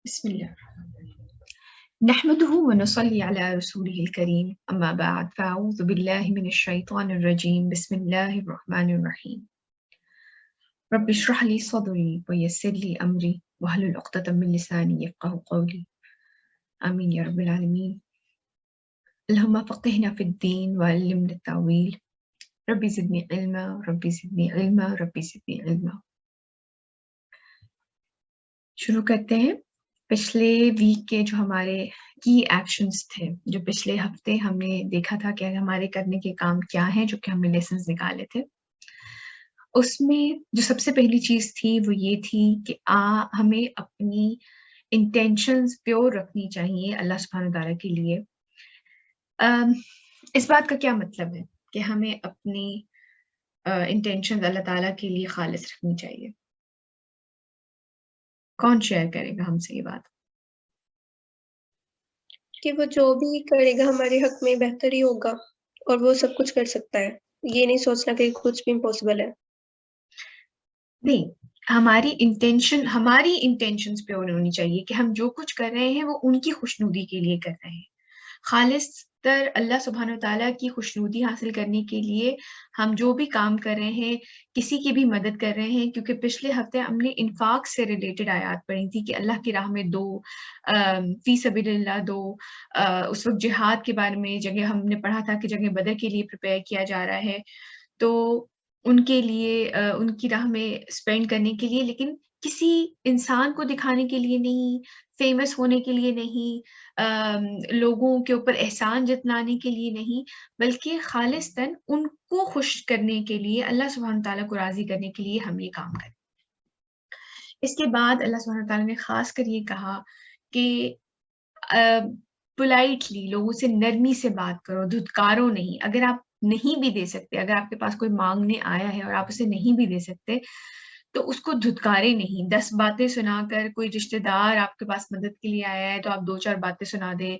بسم الله نحمده ونصلي على رسوله الكريم أما بعد فأعوذ بالله من الشيطان الرجيم بسم الله الرحمن الرحيم رب اشرح لي صدري ويسر لي أمري واحلل عقدة من لساني يفقهوا قولي آمين يا رب العالمين اللهم فقهنا في الدين وعلمنا التأويل ربي زدني علما ربي زدني علما ربي زدني علما. شروع کرتے ہیں. پچھلے ویک کے جو ہمارے کی ایکشنز تھے، جو پچھلے ہفتے ہم نے دیکھا تھا کہ ہمارے کرنے کے کام کیا ہیں، جو کہ ہم نے لیسنز نکالے تھے، اس میں جو سب سے پہلی چیز تھی وہ یہ تھی کہ ہمیں اپنی انٹینشنز پیور رکھنی چاہیے اللہ سبحانہ تعالیٰ کے لیے. اس بات کا کیا مطلب ہے کہ ہمیں اپنی انٹینشنز اللہ تعالیٰ کے لیے خالص رکھنی چاہیے؟ کون شیئر کرے گا ہم سے یہ بات؟ کہ وہ جو بھی کرے گا ہمارے حق میں بہتر ہی ہوگا اور وہ سب کچھ کر سکتا ہے. یہ نہیں سوچنا کہ کچھ بھی امپاسبل ہے. نہیں، ہماری انٹینشنز پیور ہونی چاہیے کہ ہم جو کچھ کر رہے ہیں وہ ان کی خوشنودی کے لیے کر رہے ہیں. خالص تر اللہ سبحانہ وتعالیٰ کی خوشنودی حاصل کرنے کے لیے ہم جو بھی کام کر رہے ہیں، کسی کی بھی مدد کر رہے ہیں. کیونکہ پچھلے ہفتے ہم نے انفاق سے ریلیٹڈ آیات پڑھی تھی کہ اللہ کی راہ میں دو، فی سبیل اللہ دو. اس وقت جہاد کے بارے میں جگہ ہم نے پڑھا تھا کہ جگہ بدر کے لیے پریپیئر کیا جا رہا ہے، تو ان کے لیے ان کی راہ میں اسپینڈ کرنے کے لیے، لیکن کسی انسان کو دکھانے کے لیے نہیں، فیمس ہونے کے لیے نہیں، لوگوں کے اوپر احسان جتلانے کے لیے نہیں، بلکہ خالصتاً ان کو خوش کرنے کے لیے، اللہ سبحانہ تعالیٰ کو راضی کرنے کے لیے ہم یہ کام کریں. اس کے بعد اللہ سبحانہ تعالیٰ نے خاص کر یہ کہا کہ پولائٹلی لوگوں سے نرمی سے بات کرو، دھتکارو نہیں. اگر آپ نہیں بھی دے سکتے، اگر آپ کے پاس کوئی مانگنے آیا ہے اور آپ اسے نہیں بھی دے سکتے، تو اس کو دھتکارے نہیں. 10 باتیں سنا کر کوئی رشتہ دار آپ کے پاس مدد کے لیے آیا ہے تو آپ 2-4 باتیں سنا دیں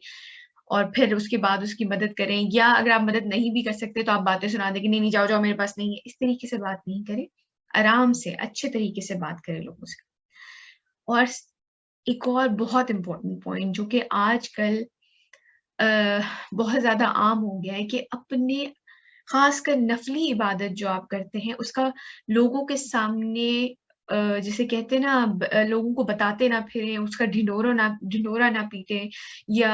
اور پھر اس کے بعد اس کی مدد کریں. یا اگر آپ مدد نہیں بھی کر سکتے تو آپ باتیں سنا دیں کہ نہیں جاؤ جاؤ میرے پاس نہیں ہے. اس طریقے سے بات نہیں کریں، آرام سے اچھے طریقے سے بات کریں لوگوں سے. اور ایک اور بہت امپورٹنٹ پوائنٹ جو کہ آج کل بہت زیادہ عام ہو گیا ہے، کہ اپنے خاص کر نفلی عبادت جو آپ کرتے ہیں اس کا لوگوں کے سامنے جسے کہتے ہیں نا، لوگوں کو بتاتے نہ پھریں، اس کا ڈھنڈورا نہ پیٹیں، یا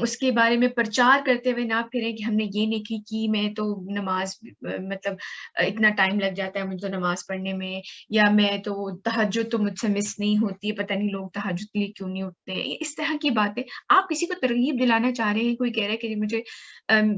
اس کے بارے میں پرچار کرتے ہوئے نہ پھریں کہ ہم نے یہ نیکی کی، میں تو نماز مطلب اتنا ٹائم لگ جاتا ہے مجھے تو نماز پڑھنے میں، یا میں تو تہجد تو مجھ سے مس نہیں ہوتی ہے، پتہ نہیں لوگ تہجد کے لیے کیوں نہیں اٹھتے ہیں. اس طرح کی باتیں آپ کسی کو ترغیب دلانا چاہ رہے ہیں، کوئی کہہ رہا ہے کہ مجھے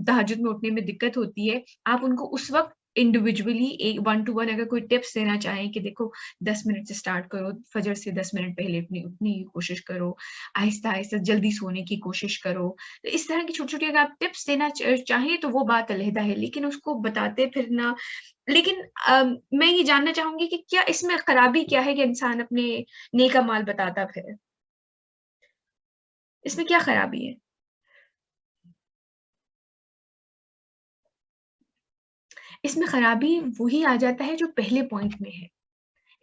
تہجد میں اٹھنے میں دقت ہوتی ہے، آپ ان کو اس وقت انڈیویجولی 1 to 1 اگر کوئی ٹپس دینا چاہیں کہ دیکھو 10 منٹ سے سٹارٹ کرو، فجر سے 10 منٹ پہلے اٹھنے کی کوشش کرو، آہستہ آہستہ جلدی سونے کی کوشش کرو. تو اس طرح کی چھوٹی چھوٹی اگر آپ ٹپس دینا چاہیں تو وہ بات علیحدہ ہے، لیکن اس کو بتاتے پھرنا. لیکن میں یہ جاننا چاہوں گی کہ کیا اس میں خرابی کیا ہے کہ انسان اپنے نیک اعمال بتاتا پھرے؟ اس میں کیا خرابی ہے؟ اس میں خرابی وہی آ جاتا ہے جو پہلے پوائنٹ میں ہے.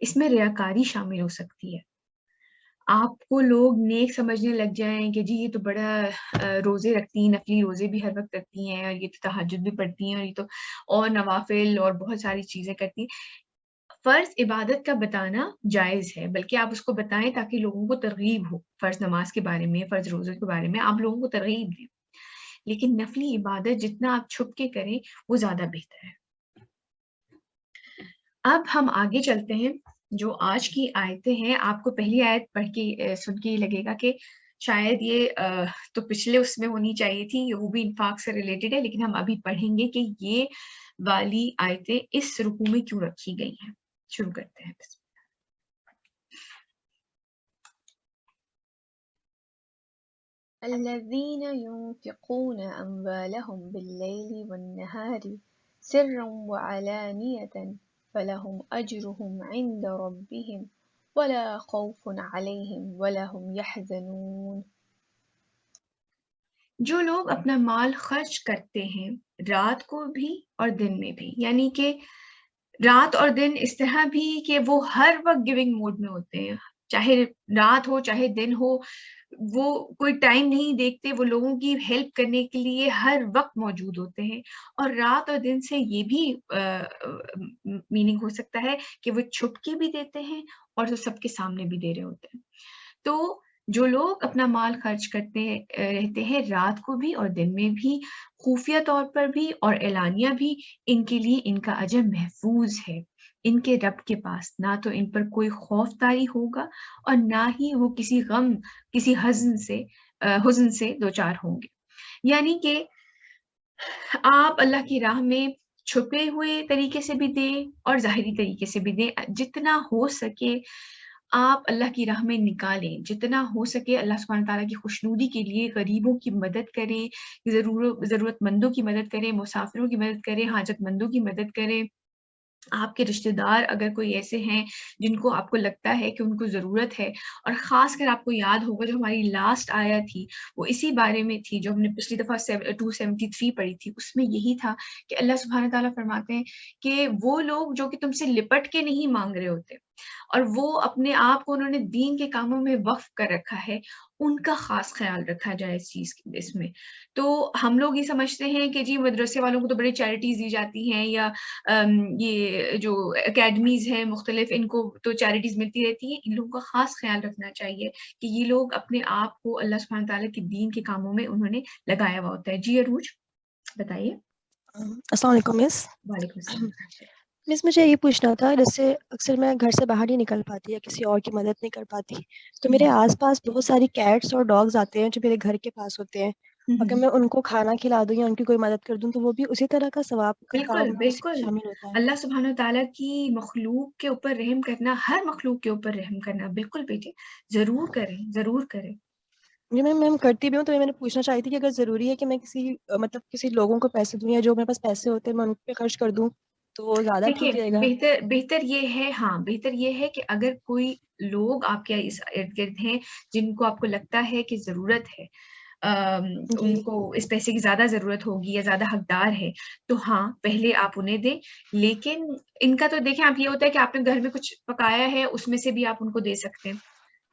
اس میں ریاکاری شامل ہو سکتی ہے. آپ کو لوگ نیک سمجھنے لگ جائیں کہ جی یہ تو بڑا روزے رکھتی ہیں، نفلی روزے بھی ہر وقت رکھتی ہیں، اور یہ تو تہجد بھی پڑھتی ہیں، اور یہ تو اور نوافل اور بہت ساری چیزیں کرتی ہیں. فرض عبادت کا بتانا جائز ہے، بلکہ آپ اس کو بتائیں تاکہ لوگوں کو ترغیب ہو. فرض نماز کے بارے میں، فرض روزے کے بارے میں آپ لوگوں کو ترغیب دیں، لیکن نفلی عبادت جتنا آپ چھپ کے کریں وہ زیادہ بہتر ہے. اب ہم آگے چلتے ہیں. جو آج کی آیتیں ہیں، آپ کو پہلی آیت پڑھ کے سن کے یہ لگے گا کہ شاید یہ تو پچھلے اس میں ہونی چاہیے تھی، وہ بھی انفاق سے ریلیٹڈ ہے، لیکن ہم ابھی پڑھیں گے کہ یہ والی آیتیں اس رکوع میں کیوں رکھی گئی ہیں. شروع کرتے ہیں. الذين ينفقون أموالهم بالليل والنهار سرا وعلانية فلهم أجرهم عند ربهم ولا خوف عليهم ولا هم يحزنون. جو لوگ اپنا مال خرچ کرتے ہیں رات کو بھی اور دن میں بھی، یعنی کہ رات اور دن اس طرح بھی کہ وہ ہر وقت گیونگ موڈ میں ہوتے ہیں، چاہے رات ہو چاہے دن ہو، وہ کوئی ٹائم نہیں دیکھتے، وہ لوگوں کی ہیلپ کرنے کے لیے ہر وقت موجود ہوتے ہیں. اور رات اور دن سے یہ بھی میننگ ہو سکتا ہے کہ وہ چھپ کے بھی دیتے ہیں اور جو سب کے سامنے بھی دے رہے ہوتے ہیں. تو جو لوگ اپنا مال خرچ کرتے رہتے ہیں رات کو بھی اور دن میں بھی، خفیہ طور پر بھی اور اعلانیہ بھی، ان کے لیے ان کا اجر محفوظ ہے ان کے رب کے پاس. نہ تو ان پر کوئی خوف طاری ہوگا اور نہ ہی وہ کسی غم کسی حزن سے دوچار ہوں گے. یعنی کہ آپ اللہ کی راہ میں چھپے ہوئے طریقے سے بھی دیں اور ظاہری طریقے سے بھی دیں. جتنا ہو سکے آپ اللہ کی راہ میں نکالیں، جتنا ہو سکے اللہ سبحانہ تعالیٰ کی خوشنودی کے لیے غریبوں کی مدد کریں، ضرورت مندوں کی مدد کریں، مسافروں کی مدد کریں، حاجت مندوں کی مدد کریں. آپ کے رشتہ دار اگر کوئی ایسے ہیں جن کو آپ کو لگتا ہے کہ ان کو ضرورت ہے، اور خاص کر آپ کو یاد ہوگا جو ہماری لاسٹ آیا تھی وہ اسی بارے میں تھی جو ہم نے پچھلی دفعہ 273 پڑھی تھی، اس میں یہی تھا کہ اللہ سبحانہ تعالیٰ فرماتے ہیں کہ وہ لوگ جو کہ تم سے لپٹ کے نہیں مانگ رہے ہوتے اور وہ اپنے آپ کو انہوں نے دین کے کاموں میں وقف کر رکھا ہے، ان کا خاص خیال رکھا جائے اس میں. تو ہم لوگ یہ سمجھتے ہیں کہ جی مدرسے والوں کو تو بڑی چیریٹیز دی جاتی ہیں، یا یہ جو اکیڈمیز ہیں مختلف ان کو تو چیریٹیز ملتی رہتی ہیں. ان لوگوں کا خاص خیال رکھنا چاہیے کہ یہ لوگ اپنے آپ کو اللہ سبحانہ تعالیٰ کے دین کے کاموں میں انہوں نے لگایا ہوا ہوتا ہے. جی عروج بتائیے. السلام علیکم مس. وعلیکم السلام. مس مجھے یہ پوچھنا تھا، جیسے اکثر میں گھر سے باہر نہیں نکل پاتی یا کسی اور کی مدد نہیں کر پاتی، تو میرے آس پاس بہت ساری کیٹس اور ڈاگز آتے ہیں جو میرے گھر کے پاس ہوتے ہیں. اگر میں ان کو کھانا کھلا دوں یا ان کی کوئی مدد کر دوں تو وہ بھی اسی طرح کا ثواب کا بالکل کام بالکل شامل ہوتا ہے. اللہ سبحانہ تعالیٰ کی مخلوق کے اوپر رحم کرنا، ہر مخلوق کے اوپر رحم کرنا، بالکل بیٹے ضرور کریں ضرور کریں. جی میم کرتی بھی ہوں. تو میں نے پوچھنا چاہی تھی کہ اگر ضروری ہے کہ میں کسی لوگوں کو پیسے دوں یا جو میرے پاس پیسے ہوتے ہیں میں ان پہ خرچ کر دوں تو زیادہ دیکھیے ٹھیک رہے گا؟ بہتر یہ ہے، ہاں بہتر یہ ہے کہ اگر کوئی لوگ آپ کے اس ارد گرد ہیں جن کو آپ کو لگتا ہے کہ ضرورت ہے، جی ان کو اس پیسے کی زیادہ ضرورت ہوگی یا زیادہ حقدار ہے، تو ہاں پہلے آپ انہیں دیں. لیکن ان کا تو دیکھیں آپ یہ ہوتا ہے کہ آپ نے گھر میں کچھ پکایا ہے اس میں سے بھی آپ ان کو دے سکتے ہیں،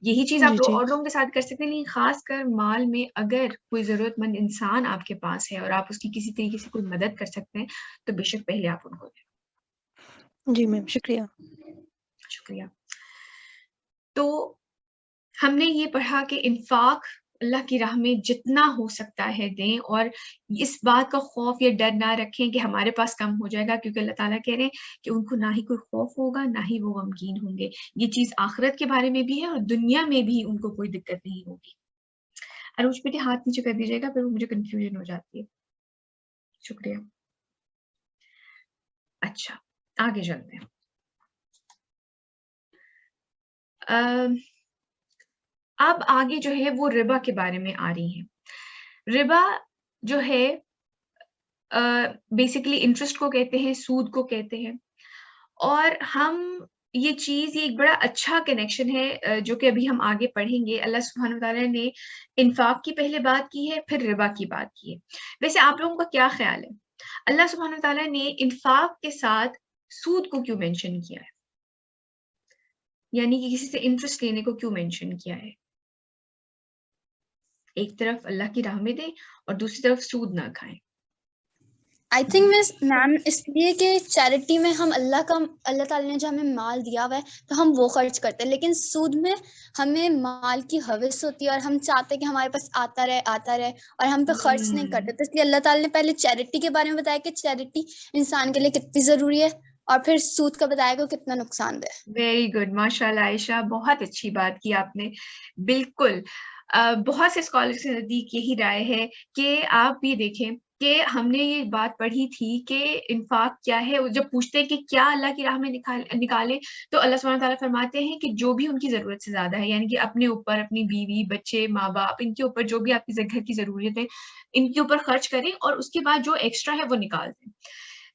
یہی چیز آپ جی جی اور لوگوں کے ساتھ کر سکتے ہیں. لیکن خاص کر مال میں اگر کوئی ضرورت مند انسان آپ کے پاس ہے اور آپ اس کی کسی طریقے سے کوئی مدد کر سکتے ہیں تو بے شک پہلے آپ ان کو دیں. جی میم شکریہ. شکریہ. تو ہم نے یہ پڑھا کہ انفاق اللہ کی راہ میں جتنا ہو سکتا ہے دیں، اور اس بات کا خوف یا ڈر نہ رکھیں کہ ہمارے پاس کم ہو جائے گا، کیونکہ اللہ تعالیٰ کہہ رہے ہیں کہ ان کو نہ ہی کوئی خوف ہوگا نہ ہی وہ غمگین ہوں گے. یہ چیز آخرت کے بارے میں بھی ہے اور دنیا میں بھی ان کو کوئی دقت نہیں ہوگی. عروج بیٹے ہاتھ نیچے کر دیجیے گا، پھر مجھے کنفیوژن ہو جاتی ہے. شکریہ. اچھا آگے چلتے ہیں. اب آگے جو ہے وہ ربا کے بارے میں آ رہی ہیں. ربا جو ہے بیسیکلی انٹرسٹ کو کہتے ہیں، سود کو کہتے ہیں. اور ہم یہ چیز، یہ ایک بڑا اچھا کنیکشن ہے جو کہ ابھی ہم آگے پڑھیں گے. اللہ سبحانہ وتعالیٰ نے انفاق کی پہلے بات کی ہے، پھر ربا کی بات کی ہے. ویسے آپ لوگوں کا کیا خیال ہے، اللہ سبحانہ وتعالیٰ نے انفاق کے ساتھ سود کو کیوں مینشن کیا ہے؟ یعنی کہ کسی سے انٹرسٹ لینے کو کیوں مینشن کیا ہے؟ ایک طرف اللہ کی راہ میں دیں اور دوسری طرف سود نہ کھائیں. آئی تھنک میم اس لیے کہ چیریٹی میں ہم اللہ تعالیٰ نے جو ہمیں مال دیا ہوا ہے تو ہم وہ خرچ کرتے ہیں، لیکن سود میں ہمیں مال کی ہوس ہوتی ہے اور ہم چاہتے ہیں کہ ہمارے پاس آتا رہے اور ہم پہ خرچ نہیں کرتے. تو اس لیے اللہ تعالیٰ نے پہلے چیریٹی کے بارے میں بتایا کہ چیریٹی انسان کے لیے کتنی ضروری ہے، اور پھر سود کا بتایا کہ کتنا نقصان دہ. ویری گڈ، ماشاء اللہ عائشہ، بہت اچھی بات کی آپ نے. بالکل بہت سے اسکالرس کے نزدیک یہی رائے ہے کہ آپ یہ دیکھیں کہ ہم نے یہ بات پڑھی تھی کہ انفاق کیا ہے. جب پوچھتے ہیں کہ کیا اللہ کی راہ میں نکالے تو اللہ سبحانہ تعالیٰ فرماتے ہیں کہ جو بھی ان کی ضرورت سے زیادہ ہے، یعنی کہ اپنے اوپر، اپنی بیوی بچے ماں باپ، ان کے اوپر جو بھی آپ کی گھر کی ضرورت ہے ان کے اوپر خرچ کریں، اور اس کے بعد جو ایکسٹرا ہے وہ نکال دیں.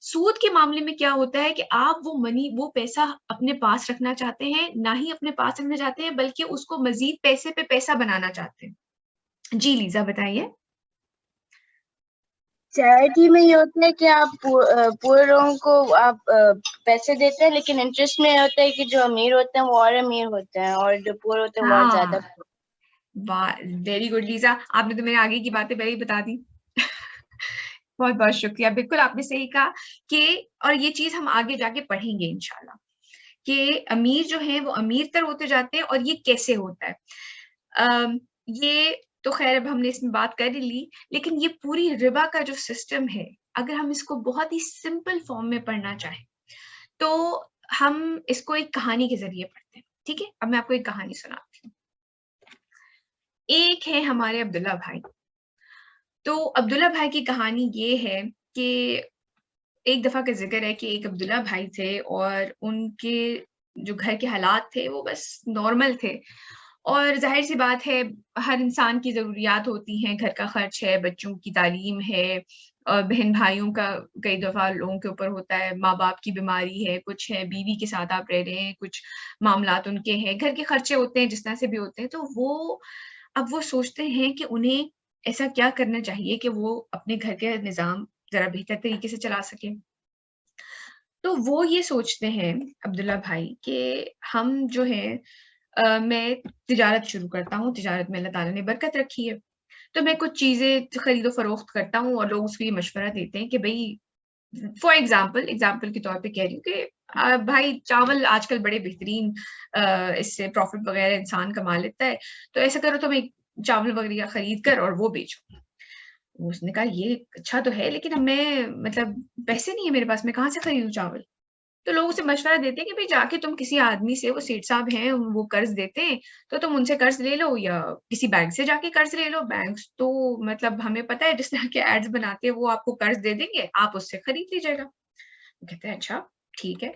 سود کے معاملے میں کیا ہوتا ہے کہ آپ وہ پیسہ اپنے پاس رکھنا چاہتے ہیں، نہ ہی اپنے پاس رکھنا چاہتے ہیں بلکہ اس کو مزید پیسے پہ پیسہ بنانا چاہتے ہیں. جی لیزا بتائیے. چیریٹی میں یہ ہوتا ہے کہ آپ پور لوگوں کو آپ پیسے دیتے ہیں، لیکن انٹرسٹ میں یہ ہوتا ہے کہ جو امیر ہوتے ہیں وہ اور امیر ہوتے ہیں اور جو پور ہوتے ہیں وہ اور زیادہ. ویری گڈ لیزا، آپ نے تو میرے آگے کی باتیں پہلے ہی بتا دی. بہت بہت شکریہ. بالکل آپ نے صحیح کہا کہ، اور یہ چیز ہم آگے جا کے پڑھیں گے انشاءاللہ کہ امیر جو ہیں وہ امیر تر ہوتے جاتے ہیں، اور یہ کیسے ہوتا ہے. یہ تو خیر اب ہم نے اس میں بات کر ہی لی، لیکن یہ پوری ربا کا جو سسٹم ہے، اگر ہم اس کو بہت ہی سمپل فارم میں پڑھنا چاہیں تو ہم اس کو ایک کہانی کے ذریعے پڑھتے ہیں. ٹھیک ہے، اب میں آپ کو ایک کہانی سناتی ہوں. ایک ہے ہمارے عبداللہ بھائی. تو عبداللہ بھائی کی کہانی یہ ہے کہ ایک دفعہ کا ذکر ہے کہ ایک عبداللہ بھائی تھے، اور ان کے جو گھر کے حالات تھے وہ بس نارمل تھے. اور ظاہر سی بات ہے، ہر انسان کی ضروریات ہوتی ہیں، گھر کا خرچ ہے، بچوں کی تعلیم ہے، اور بہن بھائیوں کا کئی دفعہ لوگوں کے اوپر ہوتا ہے، ماں باپ کی بیماری ہے، کچھ ہے، بیوی کے ساتھ آپ رہ رہے ہیں، کچھ معاملات ان کے ہیں، گھر کے خرچے ہوتے ہیں جس طرح سے بھی ہوتے ہیں. تو اب وہ سوچتے ہیں کہ انہیں ایسا کیا کرنا چاہیے کہ وہ اپنے گھر کے نظام ذرا بہتر طریقے سے چلا سکیں. تو وہ یہ سوچتے ہیں عبداللہ بھائی کہ ہم جو ہے میں تجارت شروع کرتا ہوں، تجارت میں اللہ تعالیٰ نے برکت رکھی ہے، تو میں کچھ چیزیں خرید و فروخت کرتا ہوں، اور لوگ اس کو یہ مشورہ دیتے ہیں کہ بھائی فار ایگزامپل کے طور پہ کہہ رہی ہوں کہ بھائی چاول آج کل بڑے بہترین اس سے پروفٹ وغیرہ انسان کما لیتا ہے، تو ایسا کرو تم ایک چاول وغیرہ خرید کر اور وہ بیچو. اس نے کہا یہ اچھا تو ہے، لیکن اب میں مطلب پیسے نہیں ہے میرے پاس، میں کہاں سے خریدوں چاول. تو لوگ اسے مشورہ دیتے ہیں کہ بھائی جا کے تم کسی آدمی سے، وہ سیٹ صاحب ہیں وہ قرض دیتے ہیں، تو تم ان سے قرض لے لو، یا کسی بینک سے جا کے قرض لے لو. بینکس تو مطلب ہمیں پتہ ہے جس طرح کے ایڈز بناتے ہیں وہ آپ کو قرض دے دیں گے، آپ اس سے خرید لیجیے گا. وہ کہتے ہیں اچھا ٹھیک ہے.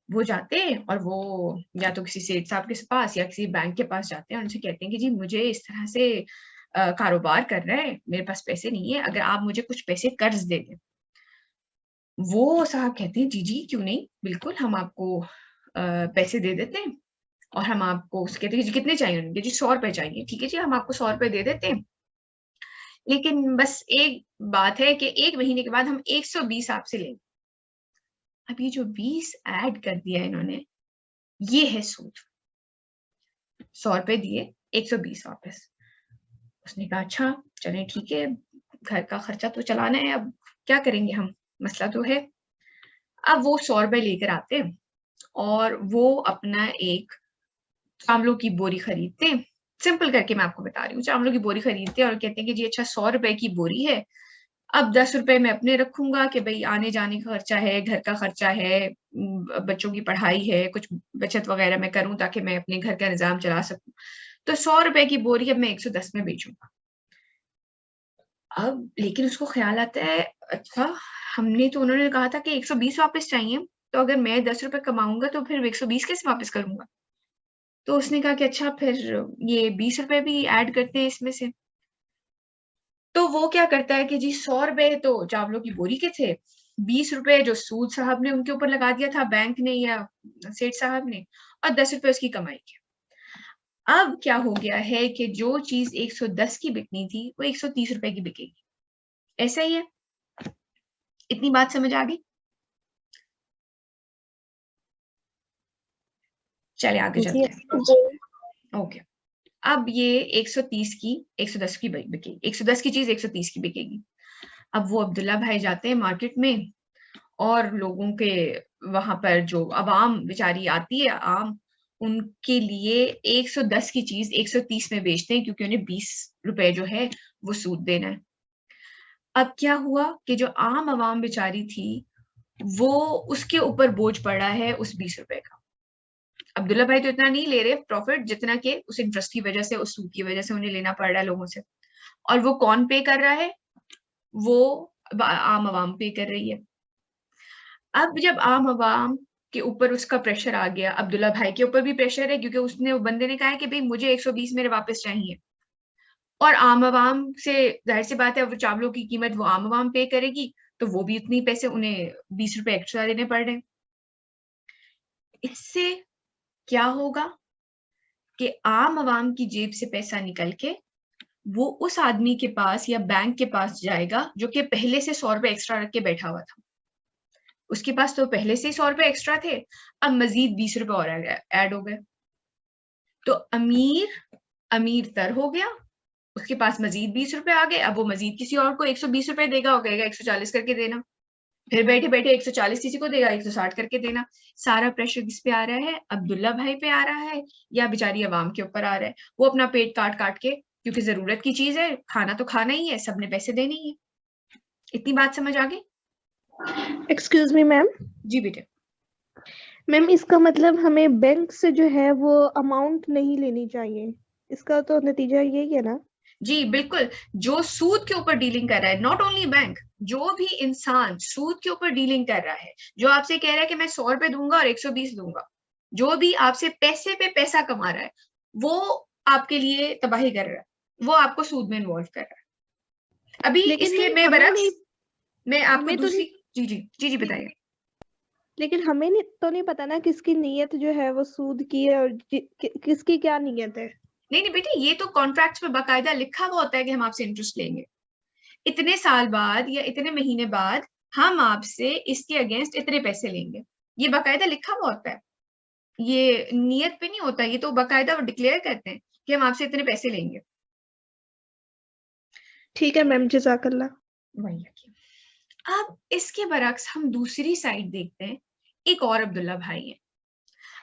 وہ جاتے ہیں اور وہ یا تو کسی سیٹ صاحب کے پاس یا کسی بینک کے پاس جاتے ہیں، ان سے کہتے ہیں کہ جی مجھے اس طرح سے کاروبار کر رہا ہے، میرے پاس پیسے نہیں ہے، اگر آپ مجھے کچھ پیسے قرض دے دیں. وہ صاحب کہتے ہیں جی کیوں نہیں، بالکل ہم آپ کو پیسے دے دیتے ہیں، اور ہم آپ کو کہتے ہیں جی کتنے چاہیے، ان کے جی 100 روپے چاہیے. ٹھیک ہے جی، ہم آپ کو 100 روپے دے دیتے ہیں، لیکن بس ایک بات ہے کہ 1 مہینے کے بعد ہم 120 آپ سے لیں گے. اب یہ جو 20 ایڈ کر دیا انہوں نے، یہ ہے سود. 100 روپے دیے، 120 واپس. اس نے کہا اچھا چلیں ٹھیک ہے، گھر کا خرچہ تو چلانا ہے، اب کیا کریں گے ہم، مسئلہ تو ہے. اب وہ 100 روپے لے کر آتے اور وہ اپنا ایک چاولوں کی بوری خریدتے. سمپل کر کے میں آپ کو بتا رہی ہوں، چاولوں کی بوری خریدتے اور کہتے ہیں کہ جی اچھا 100 روپے کی بوری ہے، اب 10 روپے میں اپنے رکھوں گا کہ بھائی آنے جانے کا خرچہ ہے، گھر کا خرچہ ہے، بچوں کی پڑھائی ہے، کچھ بچت وغیرہ میں کروں تاکہ میں اپنے گھر کا نظام چلا سکوں. تو 100 روپے کی بوری اب میں 110 میں بیچوں گا. اب لیکن اس کو خیال آتا ہے اچھا ہم نے تو، انہوں نے کہا تھا کہ 120 واپس چاہیے، تو اگر میں 10 روپے کماؤں گا تو پھر 120 کیسے واپس کروں گا. تو اس نے کہا کہ اچھا پھر یہ 20 روپے بھی ایڈ کرتے ہیں اس میں سے. تو وہ کیا کرتا ہے کہ جی 100 روپے تو چاولوں کی بوری کے تھے، 20 روپے جو سود صاحب نے ان کے اوپر لگا دیا تھا بینک نے یا سیٹ صاحب نے، اور 10 روپے اس کی کمائی کے. اب کیا ہو گیا ہے کہ جو چیز 110 کی بکنی تھی وہ 130 روپے کی بکے گی. ایسا ہی ہے، اتنی بات سمجھ آ گئی؟ چلے آگے چلتے ہیں. اوکے، اب یہ 130 کی 110 کی بکے گی، 110 کی چیز 130 کی بکے گی. اب وہ عبداللہ بھائی جاتے ہیں مارکیٹ میں، اور لوگوں کے وہاں پر جو عوام بیچاری آتی ہے عام، ان کے لیے 110 کی چیز 130 میں بیچتے ہیں، کیونکہ انہیں 20 روپے جو ہے وہ سود دینا ہے. اب کیا ہوا کہ جو عام عوام بیچاری تھی وہ اس کے اوپر بوجھ پڑا ہے اس 20 روپے کا. عبداللہ بھائی تو اتنا نہیں لے رہے پروفٹ جتنا کہ اس انٹرسٹ کی وجہ سے، اس سود کی وجہ سے انہیں لینا پڑ رہا ہے لوگوں سے. اور وہ کون پے کر رہا ہے؟ وہ عام عوام پے کر رہی ہے. اب جب عام عوام کے اوپر اس کا پریشر آ گیا، عبداللہ بھائی کے اوپر بھی پریشر ہے کیونکہ اس نے بندے نے کہا ہے کہ بھئی مجھے 120 میرے واپس چاہیے، اور عام عوام سے ظاہر سی بات ہے وہ چاولوں کی قیمت وہ عام عوام پے کرے گی، تو وہ بھی اتنی پیسے انہیں 20 روپے ایکسٹرا دینے پڑ رہے ہیں. اس سے کیا ہوگا کہ عام عوام کی جیب سے پیسہ نکل کے وہ اس آدمی کے پاس یا بینک کے پاس جائے گا جو کہ پہلے سے 100 روپے ایکسٹرا رکھ کے بیٹھا ہوا تھا. اس کے پاس تو پہلے سے 100 روپے ایکسٹرا تھے, اب مزید 20 روپے اور ایڈ ہو گئے. تو امیر تر ہو گیا, اس کے پاس مزید 20 روپے آ گئے, اب وہ مزید کسی اور کو 120 روپے دے گا, وہ کہے گا 140 کر کے دینا, پھر بیٹھے بیٹھے 140 کسی کو دے گا, 160 کر کے دینا. سارا پریشر کس پہ آ رہا ہے؟ عبداللہ بھائی پہ آ رہا ہے یا بیچاری عوام کے اوپر آ رہا ہے؟ وہ اپنا پیٹ کاٹ کاٹ کے, کیونکہ ضرورت کی چیز ہے, کھانا تو کھانا ہی ہے, سب نے پیسے دینے ہی ہے. اتنی بات سمجھ آ گئی؟ ایکسکیوز می میم. جی بیٹے. میم اس کا مطلب ہمیں بینک سے جو ہے وہ اماؤنٹ نہیں لینی چاہیے, اس کا تو نتیجہ یہی ہے نا؟ جی بالکل, جو سود کے اوپر ڈیلنگ کر رہا ہے, ناٹ اونلی بینک, جو بھی انسان سود کے اوپر ڈیلنگ کر رہا ہے, جو آپ سے کہہ رہا ہے کہ میں 100 روپے دوں گا اور 120 دوں گا, جو بھی آپ سے پیسے پہ پیسہ کما رہا ہے, وہ آپ کے لیے تباہی کر رہا ہے, وہ آپ کو سود میں انوالو کر رہا ہے. ابھی لیکن اس کے نہیں, میں ہمیں برعکس نہیں, میں آپ کو ہمیں تو دوسری نہیں, جی بتائیے. لیکن ہمیں تو نہیں پتا نا کس کی نیت جو ہے وہ سود کی ہے اور کس کی کیا نیت ہے. نہیں بیٹے, یہ تو کانٹریکٹس میں باقاعدہ لکھا ہوا ہوتا ہے کہ ہم آپ سے انٹرسٹ لیں گے, اتنے سال بعد یا اتنے مہینے بعد ہم آپ سے اس کے اگینسٹ اتنے پیسے لیں گے, یہ باقاعدہ لکھا ہوا ہوتا ہے. یہ نیت پہ نہیں ہوتا, یہ تو باقاعدہ ڈکلیئر کرتے ہیں کہ ہم آپ سے اتنے پیسے لیں گے. ٹھیک ہے میم, جزاک اللہ. اب اس کے برعکس ہم دوسری سائڈ دیکھتے ہیں, ایک اور عبداللہ بھائی ہیں.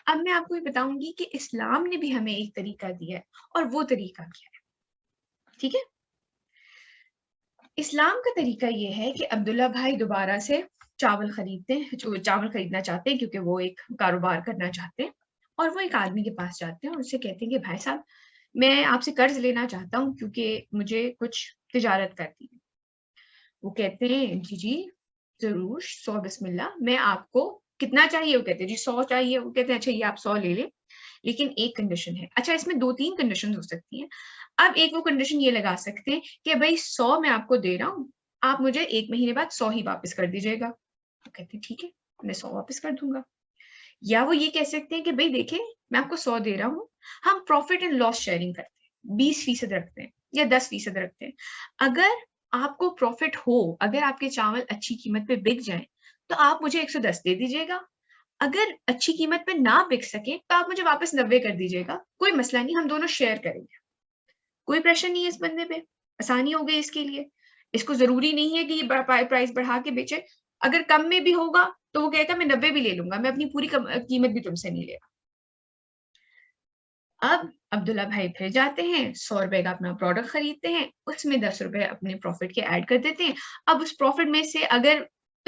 اب میں آپ کو یہ بتاؤں گی کہ اسلام نے بھی ہمیں ایک طریقہ دیا ہے, اور وہ طریقہ کیا ہے. ٹھیک ہے, اسلام کا طریقہ یہ ہے کہ عبداللہ بھائی دوبارہ سے چاول خریدنا چاہتے ہیں, کیونکہ وہ ایک کاروبار کرنا چاہتے ہیں, اور وہ ایک آدمی کے پاس جاتے ہیں اور اسے کہتے ہیں کہ بھائی صاحب, میں آپ سے قرض لینا چاہتا ہوں کیونکہ مجھے کچھ تجارت کرنی ہے. وہ کہتے ہیں جی ضرور, 100 بسم اللہ, میں آپ کو کتنا چاہیے؟ وہ کہتے ہیں جی 100 چاہیے. وہ کہتے ہیں اچھا یہ آپ 100 لے لیں, لیکن ایک کنڈیشن ہے. اچھا اس میں 2-3 کنڈیشن ہو سکتی ہیں. اب ایک وہ کنڈیشن یہ لگا سکتے ہیں کہ بھائی 100 میں آپ کو دے رہا ہوں, آپ مجھے 1 مہینے بعد 100 ہی واپس کر دیجیے گا. وہ کہتے ہیں ٹھیک ہے, میں 100 واپس کر دوں گا. یا وہ یہ کہہ سکتے ہیں کہ بھائی دیکھیں, میں آپ کو 100 دے رہا ہوں, ہم پروفٹ اینڈ لاس شیئرنگ کرتے ہیں, 20% رکھتے ہیں یا 10% رکھتے ہیں. اگر آپ کو پروفٹ ہو, اگر آپ کے چاول اچھی قیمت پہ بک جائیں تو آپ مجھے 110 دے دیجیے گا. اگر اچھی قیمت پہ نہ بک سکے تو آپ مجھے واپس 90 کر دیجیے گا. کوئی مسئلہ نہیں, ہم دونوں شیئر کریں گے, کوئی پریشر نہیں ہے اس بندے پہ, آسانی ہو گئی اس کے لیے. اس کو ضروری نہیں ہے کہ یہ پرائز بڑھا کے بیچے, اگر کم میں بھی ہوگا تو وہ کہتا ہے میں 90 بھی لے لوں گا, میں اپنی پوری قیمت بھی تم سے نہیں لے گا. اب عبداللہ بھائی پھر جاتے ہیں, 100 روپے کا اپنا پروڈکٹ خریدتے ہیں, اس میں 10 روپے اپنے پروفٹ کے ایڈ کر دیتے ہیں. اب اس پروفٹ میں سے اگر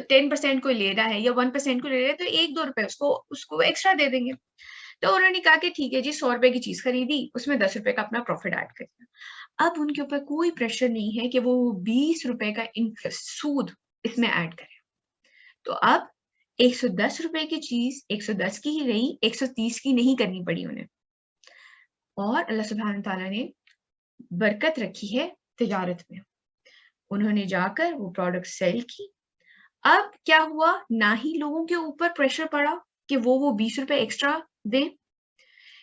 10% کو لے رہا ہے یا 1% کو لے رہا ہے تو 1-2 روپے اس کو ایکسٹرا دے دیں گے. تو انہوں نے کہا کہ ٹھیک ہے جی, 100 روپے کی چیز خریدی, اس میں 10 روپے کا اپنا پروفٹ ایڈ کر دیا. اب ان کے اوپر کوئی پریشر نہیں ہے کہ وہ 20 روپے کا انٹرسٹ سود اس میں ایڈ کرے. تو اب 110 روپے کی چیز 110 کی ہی رہی, 130 کی نہیں کرنی پڑی انہیں. اور اللہ سبحانہ تعالیٰ نے برکت رکھی ہے تجارت میں. انہوں نے جا کر وہ پروڈکٹ سیل کی. اب کیا ہوا, نہ ہی لوگوں کے اوپر پریشر پڑا کہ وہ 20 روپے ایکسٹرا دیں,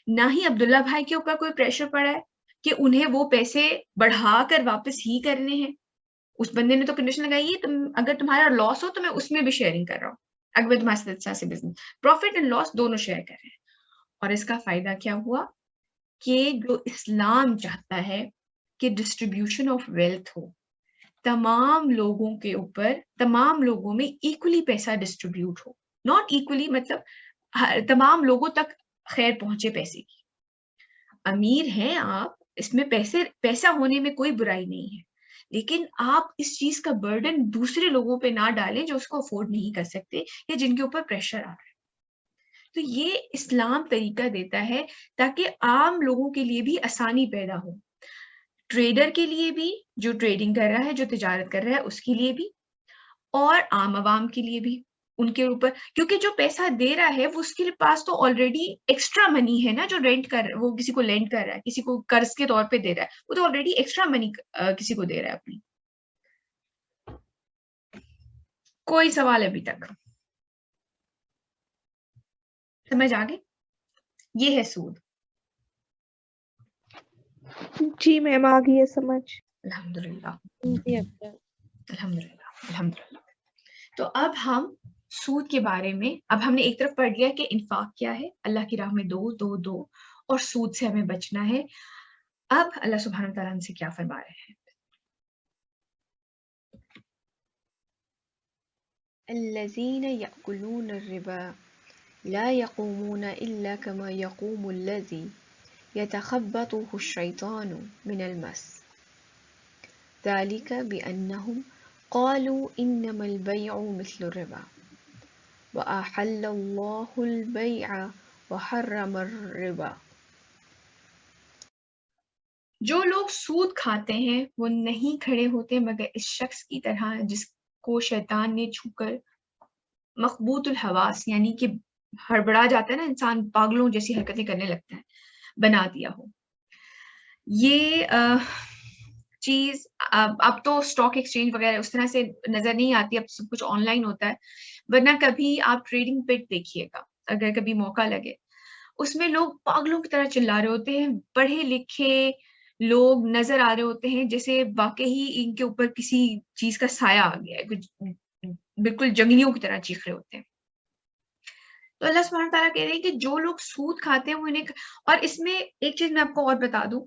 نہ ہی عبداللہ بھائی کے اوپر کوئی پریشر پڑا ہے کہ انہیں وہ پیسے بڑھا کر واپس ہی کرنے ہیں. اس بندے نے تو کنڈیشن لگائی ہے, اگر تمہارا لاس ہو تو میں اس میں بھی شیئرنگ کر رہا ہوں, اگر میں تمہارے ساتھ سے بزنس پروفٹ اینڈ لاس دونوں شیئر کر رہے ہیں. اور اس کا فائدہ کیا ہوا کہ جو اسلام چاہتا ہے کہ ڈسٹریبیوشن آف ویلتھ ہو, تمام لوگوں کے اوپر, تمام لوگوں میں ایکولی پیسہ ڈسٹریبیوٹ ہو. ناٹ ایکولی مطلب تمام لوگوں تک خیر پہنچے پیسے کی. امیر ہیں آپ, اس میں پیسہ ہونے میں کوئی برائی نہیں ہے, لیکن آپ اس چیز کا برڈن دوسرے لوگوں پہ نہ ڈالیں جو اس کو افورڈ نہیں کر سکتے یا جن کے اوپر پریشر آ رہا ہے. تو یہ اسلام طریقہ دیتا ہے تاکہ عام لوگوں کے لیے بھی آسانی پیدا ہو, ٹریڈر کے لیے بھی, جو ٹریڈنگ کر رہا ہے, جو تجارت کر رہا ہے اس کے لیے بھی, اور عام عوام کے لیے بھی. ان کے اوپر کیونکہ جو پیسہ دے رہا ہے وہ اس کے پاس تو آلریڈی ایکسٹرا منی ہے نا, جو رینٹ کر وہ کسی کو لینڈ کر رہا ہے, کسی کو قرض کے طور پہ دے رہا ہے, وہ تو آلریڈی ایکسٹرا منی کسی کو دے رہا ہے اپنی. کوئی سوال ابھی تک سمجھ آ گئی؟ یہ ہے سود. جی میم آ گئی ہے سمجھ. الحمدللہ جی اب الحمدللہ الحمدللہ. تو اب ہم سود کے بارے میں، اب ہم نے ایک طرف پڑھ لیا کہ انفاق کیا ہے، اللہ کی راہ میں دو اور سود سے ہمیں بچنا ہے. اب اللہ سبحانہ وتعالیٰ ہم سے کیا فرما رہے ہیں؟ الذين يأكلون الربا لا يقومون إلا كما يقوم الذي يتخبطه الشيطان من المس ذلك بأنهم قالوا إنما البيع مثل الربا وأحل الله البيع وحرم الربا. جو لوگ سود کھاتے ہیں وہ نہیں کھڑے ہوتے مگر اس شخص کی طرح جس کو شیطان نے چھو کر مخبوط الحواس یعنی کہ ہڑبڑا جاتا ہے نا انسان، پاگلوں جیسی حرکتیں کرنے لگتا ہے، بنا دیا ہو. یہ چیز اب تو اسٹاک ایکسچینج وغیرہ اس طرح سے نظر نہیں آتی، اب سب کچھ آن لائن ہوتا ہے، ورنہ کبھی آپ ٹریڈنگ پٹ دیکھیے گا اگر کبھی موقع لگے، اس میں لوگ پاگلوں کی طرح چلا رہے ہوتے ہیں، پڑھے لکھے لوگ نظر آ رہے ہوتے ہیں جیسے واقعی ان کے اوپر کسی چیز کا سایہ آ گیا ہے، کچھ بالکل جنگلیوں کی طرح چیخ رہے ہوتے ہیں. تو اللہ سبحانہ تعالیٰ کہہ رہے ہیں کہ جو لوگ سود کھاتے ہیں وہ انہیں، اور اس میں ایک چیز میں آپ کو اور بتا دوں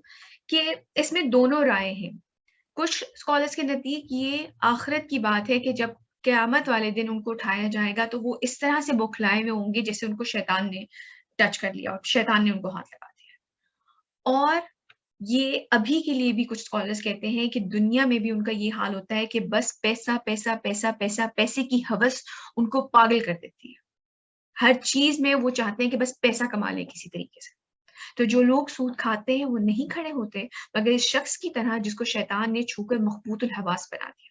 کہ اس میں دونوں رائے ہیں. کچھ اسکالرس کے نزدیک یہ آخرت کی بات ہے کہ جب قیامت والے دن ان کو اٹھایا جائے گا تو وہ اس طرح سے بوکھلائے ہوئے ہوں گے جیسے ان کو شیطان نے ٹچ کر لیا اور شیطان نے ان کو ہاتھ لگا دیا. اور یہ ابھی کے لیے بھی کچھ اسکالرس کہتے ہیں کہ دنیا میں بھی ان کا یہ حال ہوتا ہے کہ بس پیسہ پیسہ پیسہ پیسہ، پیسے کی ہوس ان کو پاگل کر دیتی ہے. ہر چیز میں وہ چاہتے ہیں کہ بس پیسہ کما لیں کسی طریقے سے. تو جو لوگ سود کھاتے ہیں وہ نہیں کھڑے ہوتے مگر اس شخص کی طرح جس کو شیطان نے چھو کر مخبوط الحواس بنا دیا.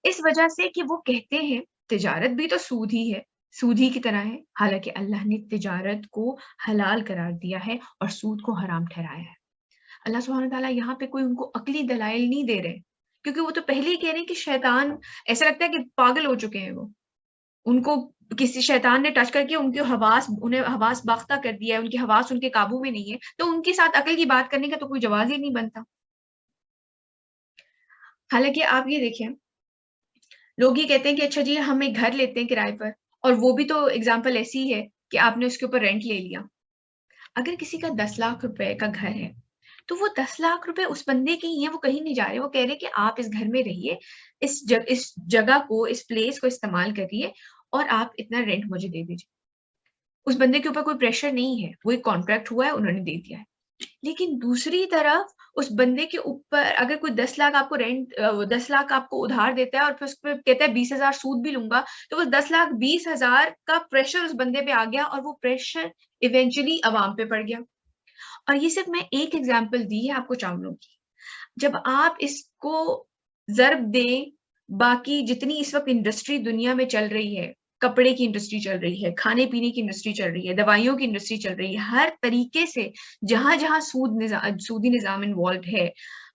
اس وجہ سے کہ وہ کہتے ہیں تجارت بھی تو سود ہی ہے، سود ہی کی طرح ہے، حالانکہ اللہ نے تجارت کو حلال قرار دیا ہے اور سود کو حرام ٹھہرایا ہے. اللہ سبحانہ تعالیٰ یہاں پہ کوئی ان کو عقلی دلائل نہیں دے رہے، کیونکہ وہ تو پہلے ہی کہہ رہے ہیں کہ شیطان، ایسا لگتا ہے کہ پاگل ہو چکے ہیں وہ، ان کو کسی شیطان نے ٹچ کر کے ان کے انہیں حواس باختہ کر دیا ہے، ان کی حواس ان کے قابو میں نہیں ہے، تو ان کے ساتھ عقل کی بات کرنے کا تو کوئی جواز ہی نہیں بنتا. حالانکہ آپ یہ دیکھیں، لوگ یہ کہتے ہیں کہ اچھا جی ہم ایک گھر لیتے ہیں کرائے پر، اور وہ بھی تو اگزامپل ایسی ہے کہ آپ نے اس کے اوپر رینٹ لے لیا. اگر کسی کا 10 لاکھ روپے کا گھر ہے تو وہ 10 لاکھ روپے اس بندے کے ہی ہیں، وہ کہیں نہیں جا رہے. وہ کہہ رہے کہ آپ اس گھر میں رہیے، اس جگہ کو، اس پلیس کو استعمال کریے اور آپ اتنا رینٹ مجھے دے دیجیے. اس بندے کے اوپر کوئی پریشر نہیں ہے، وہ ایک کانٹریکٹ ہوا ہے، انہوں نے دے دیا ہے. لیکن دوسری طرف اس بندے کے اوپر اگر کوئی 10 لاکھ آپ کو رینٹ، 10 لاکھ آپ کو ادھار دیتا ہے اور پھر اس پہ کہتا ہے 20,000 سود بھی لوں گا، تو وہ 10 لاکھ 20,000 کا پریشر اس بندے پہ آ گیا اور وہ پریشر ایونچولی عوام پہ پڑ گیا. اور یہ صرف میں ایک ایگزامپل دی ہے آپ کو چاولوں کی. جب آپ اس کو ضرب دیں، باقی جتنی اس وقت انڈسٹری دنیا میں چل رہی ہے، کپڑے کی انڈسٹری چل رہی ہے، کھانے پینے کی انڈسٹری چل رہی ہے، دوائیوں کی انڈسٹری چل رہی ہے، ہر طریقے سے جہاں جہاں سودی نظام انوالوڈ ہے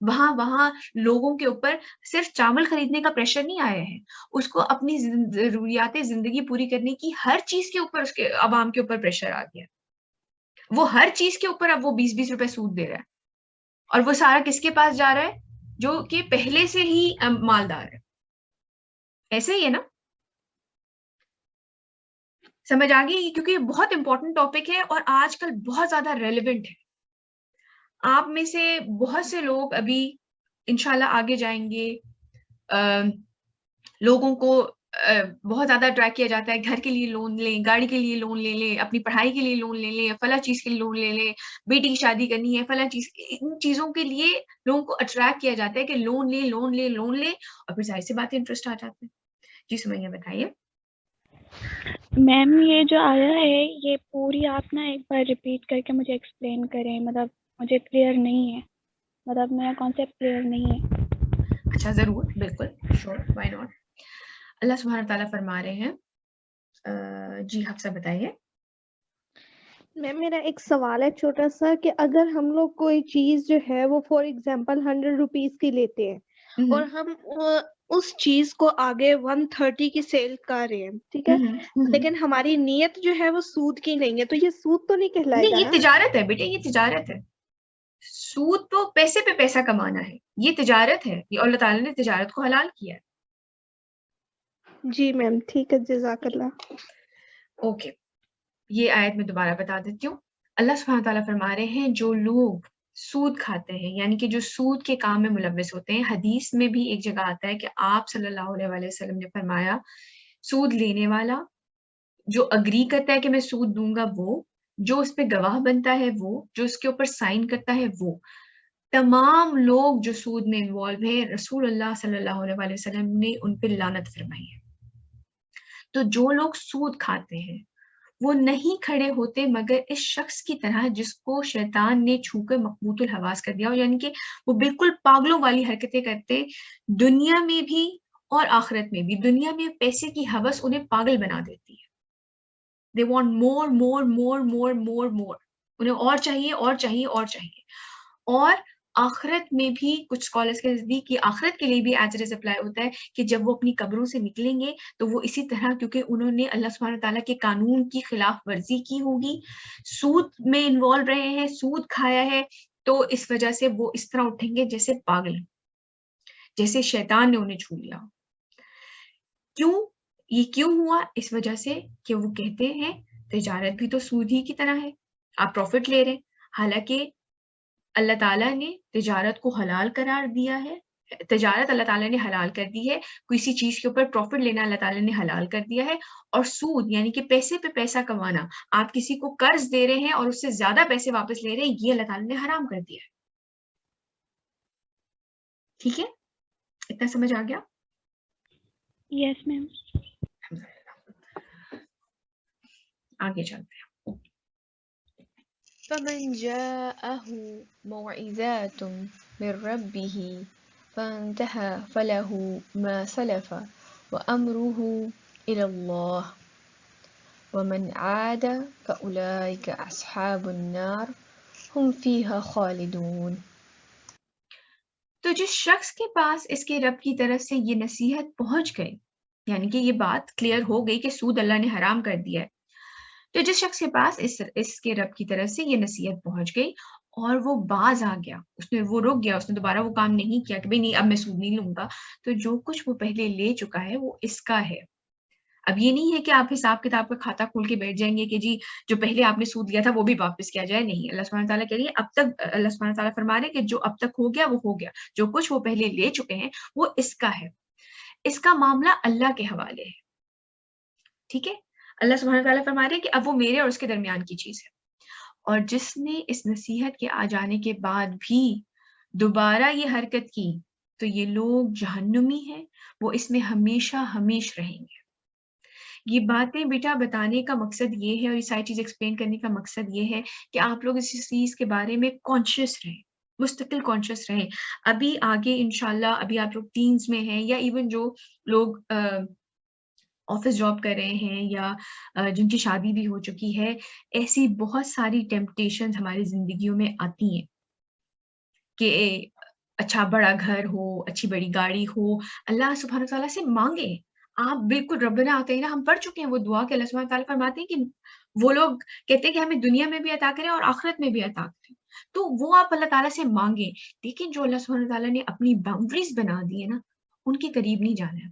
وہاں وہاں لوگوں کے اوپر صرف چاول خریدنے کا پریشر نہیں آیا ہے، اس کو اپنی ضروریات زندگی پوری کرنے کی ہر چیز کے اوپر اس کے عوام کے اوپر پریشر آ گیا. وہ ہر چیز کے اوپر اب وہ 20-20 روپے سود دے رہا ہے، اور وہ سارا کس کے پاس جا رہا ہے؟ جو کہ پہلے سے ہی مالدار ہے. ایسے ہی ہے نا؟ سمجھ آ گئی؟ کیونکہ یہ بہت امپورٹنٹ ٹاپک ہے اور آج کل بہت زیادہ ریلیونٹ ہے. آپ میں سے بہت سے لوگ ابھی انشاءاللہ آگے جائیں گے، لوگوں کو بہت زیادہ ٹریک کیا جاتا ہے، گھر کے لیے لون لیں، گاڑی کے لیے لون لے لیں، اپنی پڑھائی کے لیے لون لے لیں، فلاں چیز کے لیے لون لے لیں، بیٹی کی شادی کرنی ہے، فلاں چیز، ان چیزوں کے لیے لوگوں کو اٹریکٹ کیا جاتا ہے کہ لون لیں لون لیں لون لیں، اور پھر ظاہر سی بات ہے انٹرسٹ آ جاتے ہیں. جی سمیہ بتائیے. میم یہ جو آیا ہے یہ پوری آپ نا ایک بار ریپیٹ کر کے مجھے ایکسپلین کریں، مطلب مجھے کلیئر نہیں ہے، مطلب میرا کانسیپٹ کلیئر نہیں ہے. اچھا ضرور، بالکل، شور، وائی ناٹ. اللہ سبحانہ تعالیٰ فرما رہے ہیں، جی حفصہ بتائیے. میم میرا ایک سوال ہے چھوٹا سا، کہ اگر ہم لوگ کوئی چیز جو ہے وہ فار ایگزامپل 100 روپیز کی لیتے ہیں اور ہم اس چیز کو آگے 130 کی سیل کر رہے ہیں، ٹھیک ہے، لیکن ہماری نیت جو ہے وہ سود کی نہیں ہے، تو یہ سود تو نہیں کہلائے نہیں، گا یہ نا؟ تجارت ہے بیٹے، یہ تجارت ہے. سود تو پیسے پہ پیسہ کمانا ہے، یہ تجارت ہے، یہ اللہ تعالیٰ نے تجارت کو حلال کیا ہے. جی میم ٹھیک ہے، جزاک اللہ. اوکے، یہ آیت میں دوبارہ بتا دیتی ہوں. اللہ سبحانہ تعالیٰ فرما رہے ہیں جو لوگ سود کھاتے ہیں، یعنی کہ جو سود کے کام میں ملوث ہوتے ہیں. حدیث میں بھی ایک جگہ آتا ہے کہ آپ صلی اللہ علیہ وسلم نے فرمایا سود لینے والا جو اگری کرتا ہے کہ میں سود دوں گا، وہ جو اس پہ گواہ بنتا ہے، وہ جو اس کے اوپر سائن کرتا ہے، وہ تمام لوگ جو سود میں انوالو ہیں، رسول اللہ صلی اللہ علیہ وسلم نے ان پہ لعنت فرمائی ہے. تو جو لوگ سود کھاتے ہیں وہ نہیں کھڑے ہوتے مگر اس شخص کی طرح جس کو شیطان نے چھو کر مقبوط الحواس کر دیا ہو، یعنی کہ وہ بالکل پاگلوں والی حرکتیں کرتے دنیا میں بھی اور آخرت میں بھی. دنیا میں پیسے کی ہوس انہیں پاگل بنا دیتی ہے. they want more more more more more more، انہیں اور چاہیے اور چاہیے اور چاہیے. اور آخرت میں بھی کچھ اسکالرس کے نزدیک یہ آخرت کے لیے بھی ایز اٹ از اپلائی ہوتا ہے کہ جب وہ اپنی قبروں سے نکلیں گے تو وہ اسی طرح، کیونکہ انہوں نے اللہ سبحانہ تعالیٰ کے قانون کی خلاف ورزی کی ہوگی، سود میں انوالو رہے ہیں، سود کھایا ہے، تو اس وجہ سے وہ اس طرح اٹھیں گے جیسے پاگل، جیسے شیطان نے انہیں چھو لیا. یہ کیوں ہوا؟ اس وجہ سے کہ وہ کہتے ہیں تجارت بھی تو سود ہی کی طرح ہے، آپ پروفٹ لے رہے ہیں. حالانکہ اللہ تعالیٰ نے تجارت کو حلال قرار دیا ہے، تجارت اللہ تعالیٰ نے حلال کر دی ہے، کسی چیز کے اوپر پروفٹ لینا اللہ تعالیٰ نے حلال کر دیا ہے. اور سود یعنی کہ پیسے پہ پیسہ کمانا، آپ کسی کو قرض دے رہے ہیں اور اس سے زیادہ پیسے واپس لے رہے ہیں، یہ اللہ تعالیٰ نے حرام کر دیا ہے. ٹھیک ہے، اتنا سمجھ آ گیا؟ یس میم. آگے چلتے ہیں. فمن جاءه موعظة من ربه فانتهى فله ما سلف وأمره إلى الله ومن عاد فأولئك أصحاب النار هم فيها خالدون. تو جس شخص کے پاس اس کے رب کی طرف سے یہ نصیحت پہنچ گئی، یعنی کہ یہ بات کلیئر ہو گئی کہ سود اللہ نے حرام کر دیا ہے، تو جس شخص کے پاس اس کے رب کی طرف سے یہ نصیحت پہنچ گئی اور وہ باز آ گیا، وہ رک گیا، اس نے دوبارہ وہ کام نہیں کیا کہ بھئی نہیں اب میں سود نہیں لوں گا، تو جو کچھ وہ پہلے لے چکا ہے وہ اس کا ہے. اب یہ نہیں ہے کہ آپ حساب کتاب کا کھاتا کھول کے بیٹھ جائیں گے کہ جی جو پہلے آپ نے سود لیا تھا وہ بھی واپس کیا جائے. نہیں، اللہ سبحانہ تعالیٰ کہہ رہی ہے اب تک، اللہ سبحانہ تعالیٰ فرما رہے ہیں کہ جو اب تک ہو گیا وہ ہو گیا، جو کچھ وہ پہلے لے چکے ہیں وہ اس کا ہے، اس کا معاملہ اللہ کے حوالے ہے. ٹھیک ہے، اللہ سبحانہ تعالیٰ فرما رہے ہیں کہ اب وہ میرے اور اس کے درمیان کی چیز ہے. اور جس نے اس نصیحت کے آ جانے کے بعد بھی دوبارہ یہ حرکت کی تو یہ لوگ جہنمی ہیں، وہ اس میں ہمیشہ ہمیش رہیں گے. یہ باتیں بیٹا بتانے کا مقصد یہ ہے اور یہ ساری چیز ایکسپلین کرنے کا مقصد یہ ہے کہ آپ لوگ اس چیز کے بارے میں کانشیس رہیں، مستقل کانشیس رہیں. ابھی آگے انشاءاللہ، ابھی آپ لوگ ٹینز میں ہیں یا ایون جو لوگ آفس جاب کر رہے ہیں یا جن کی شادی بھی ہو چکی ہے، ایسی بہت ساری ٹیمپٹیشنز ہماری زندگیوں میں آتی ہیں کہ اچھا بڑا گھر ہو، اچھی بڑی گاڑی ہو. اللہ سبحانہ تعالیٰ سے مانگیں. آپ بالکل ربنا آتے ہیں نا، ہم پڑھ چکے ہیں وہ دعا کہ اللہ سبحانہ تعالیٰ فرماتے ہیں کہ وہ لوگ کہتے ہیں کہ ہمیں دنیا میں بھی عطا کریں اور آخرت میں بھی عطا کریں، تو وہ آپ اللہ تعالیٰ سے مانگیں. لیکن جو اللہ سبحانہ تعالیٰ نے اپنی باؤنڈریز بنا دی ہے نا، ان کے قریب نہیں جانا ہے.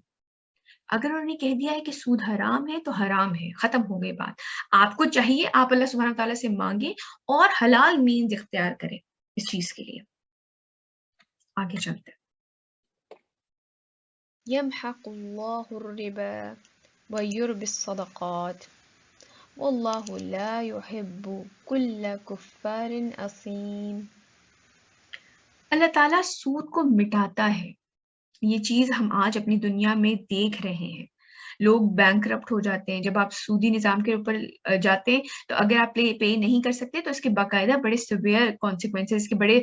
اگر انہوں نے کہہ دیا ہے کہ سود حرام ہے تو حرام ہے، ختم ہو گئی بات. آپ کو چاہیے آپ اللہ سبحانہ تعالیٰ سے مانگیں اور حلال مینز اختیار کریں اس چیز کے لیے. آگے چلتے ہیں. يمحق الله الربا ويربي الصدقات والله لا يحب كل كفار أثيم. اللہ تعالیٰ سود کو مٹاتا ہے. یہ چیز ہم آج اپنی دنیا میں دیکھ رہے ہیں. لوگ بینکرپٹ ہو جاتے ہیں. جب آپ سودی نظام کے اوپر جاتے ہیں تو اگر آپ پے نہیں کر سکتے تو اس کے باقاعدہ بڑے سیویئر کانسیکوینسز، اس کے بڑے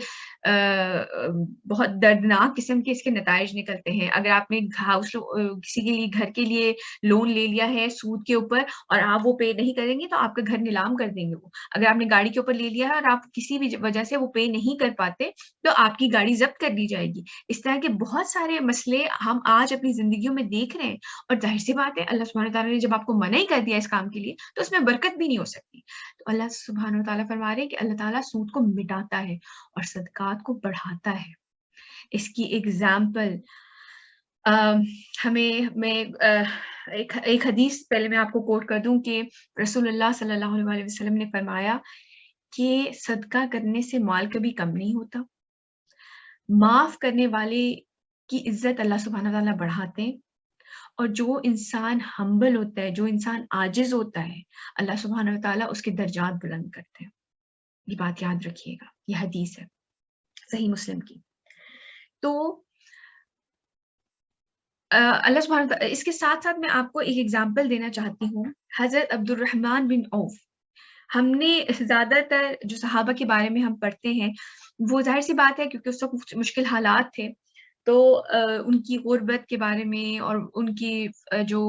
بہت دردناک قسم کے اس کے نتائج نکلتے ہیں. اگر آپ نے کسی کے لیے گھر کے لیے لون لے لیا ہے سود کے اوپر اور آپ وہ پے نہیں کریں گے تو آپ کا گھر نیلام کر دیں گے وہ. اگر آپ نے گاڑی کے اوپر لے لیا ہے اور آپ کسی بھی وجہ سے وہ پے نہیں کر پاتے تو آپ کی گاڑی ضبط کر دی جائے گی. اس طرح کے بہت سارے مسئلے ہم آج اپنی زندگیوں میں دیکھ رہے ہیں. اور ظاہر سی بات بات ہے اللہ سبحانہ تعالیٰ نے جب آپ کو منع ہی کر دیا اس کام کے لیے تو اس میں برکت بھی نہیں ہو سکتی. تو اللہ سبحانہ تعالیٰ فرما رہے ہیں کہ اللہ تعالیٰ سود کو مٹاتا ہے اور صدقات کو بڑھاتا ہے. اس کی ایگزامپل میں ایک حدیث پہلے میں آپ کو کوٹ کر دوں کہ رسول اللہ صلی اللہ علیہ وسلم نے فرمایا کہ صدقہ کرنے سے مال کبھی کم نہیں ہوتا. معاف کرنے والے کی عزت اللہ سبحانہ تعالیٰ بڑھاتے ہیں، اور جو انسان ہمبل ہوتا ہے، جو انسان عاجز ہوتا ہے، اللہ سبحانہ تعالیٰ اس کے درجات بلند کرتے ہیں. یہ بات یاد رکھیے گا، یہ حدیث ہے صحیح مسلم کی. تو اللہ سبحانہ تعالیٰ اس کے ساتھ ساتھ میں آپ کو ایک ایگزامپل دینا چاہتی ہوں. حضرت عبد الرحمن بن عوف، ہم نے زیادہ تر جو صحابہ کے بارے میں ہم پڑھتے ہیں وہ ظاہر سی بات ہے کیونکہ اس وقت مشکل حالات تھے، تو ان کی غربت کے بارے میں اور ان کی جو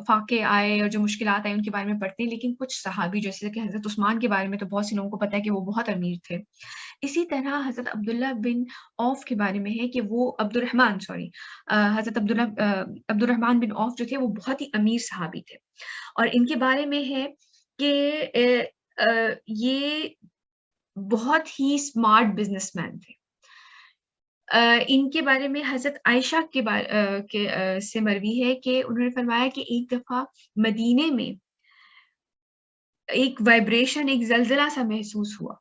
فاقے آئے اور جو مشکلات آئے ان کے بارے میں پڑھتے ہیں. لیکن کچھ صحابی جیسے کہ حضرت عثمان کے بارے میں تو بہت سے لوگوں کو پتہ ہے کہ وہ بہت امیر تھے. اسی طرح حضرت عبداللہ بن عوف کے بارے میں ہے کہ وہ حضرت عبد الرحمن بن عوف جو تھے وہ بہت ہی امیر صحابی تھے، اور ان کے بارے میں ہے کہ یہ بہت ہی اسمارٹ بزنس مین تھے. ان کے بارے میں حضرت عائشہ سے مروی ہے کہ انہوں نے فرمایا کہ ایک دفعہ مدینے میں ایک وائبریشن، ایک زلزلہ سا محسوس ہوا،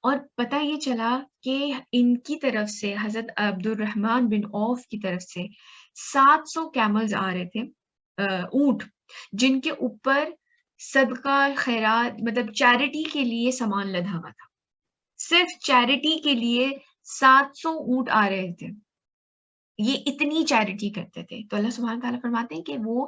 اور پتہ یہ چلا کہ ان کی طرف سے حضرت عبد الرحمن بن عوف کی طرف سے 700 کیملز آ رہے تھے، اونٹ، جن کے اوپر صدقہ خیرات مطلب چیریٹی کے لیے سامان لدا ہوا تھا. صرف چیریٹی کے لیے 700 اونٹ آ رہے تھے. یہ اتنی چیریٹی کرتے تھے. تو اللہ سبحانہ تعالیٰ فرماتے ہیں کہ وہ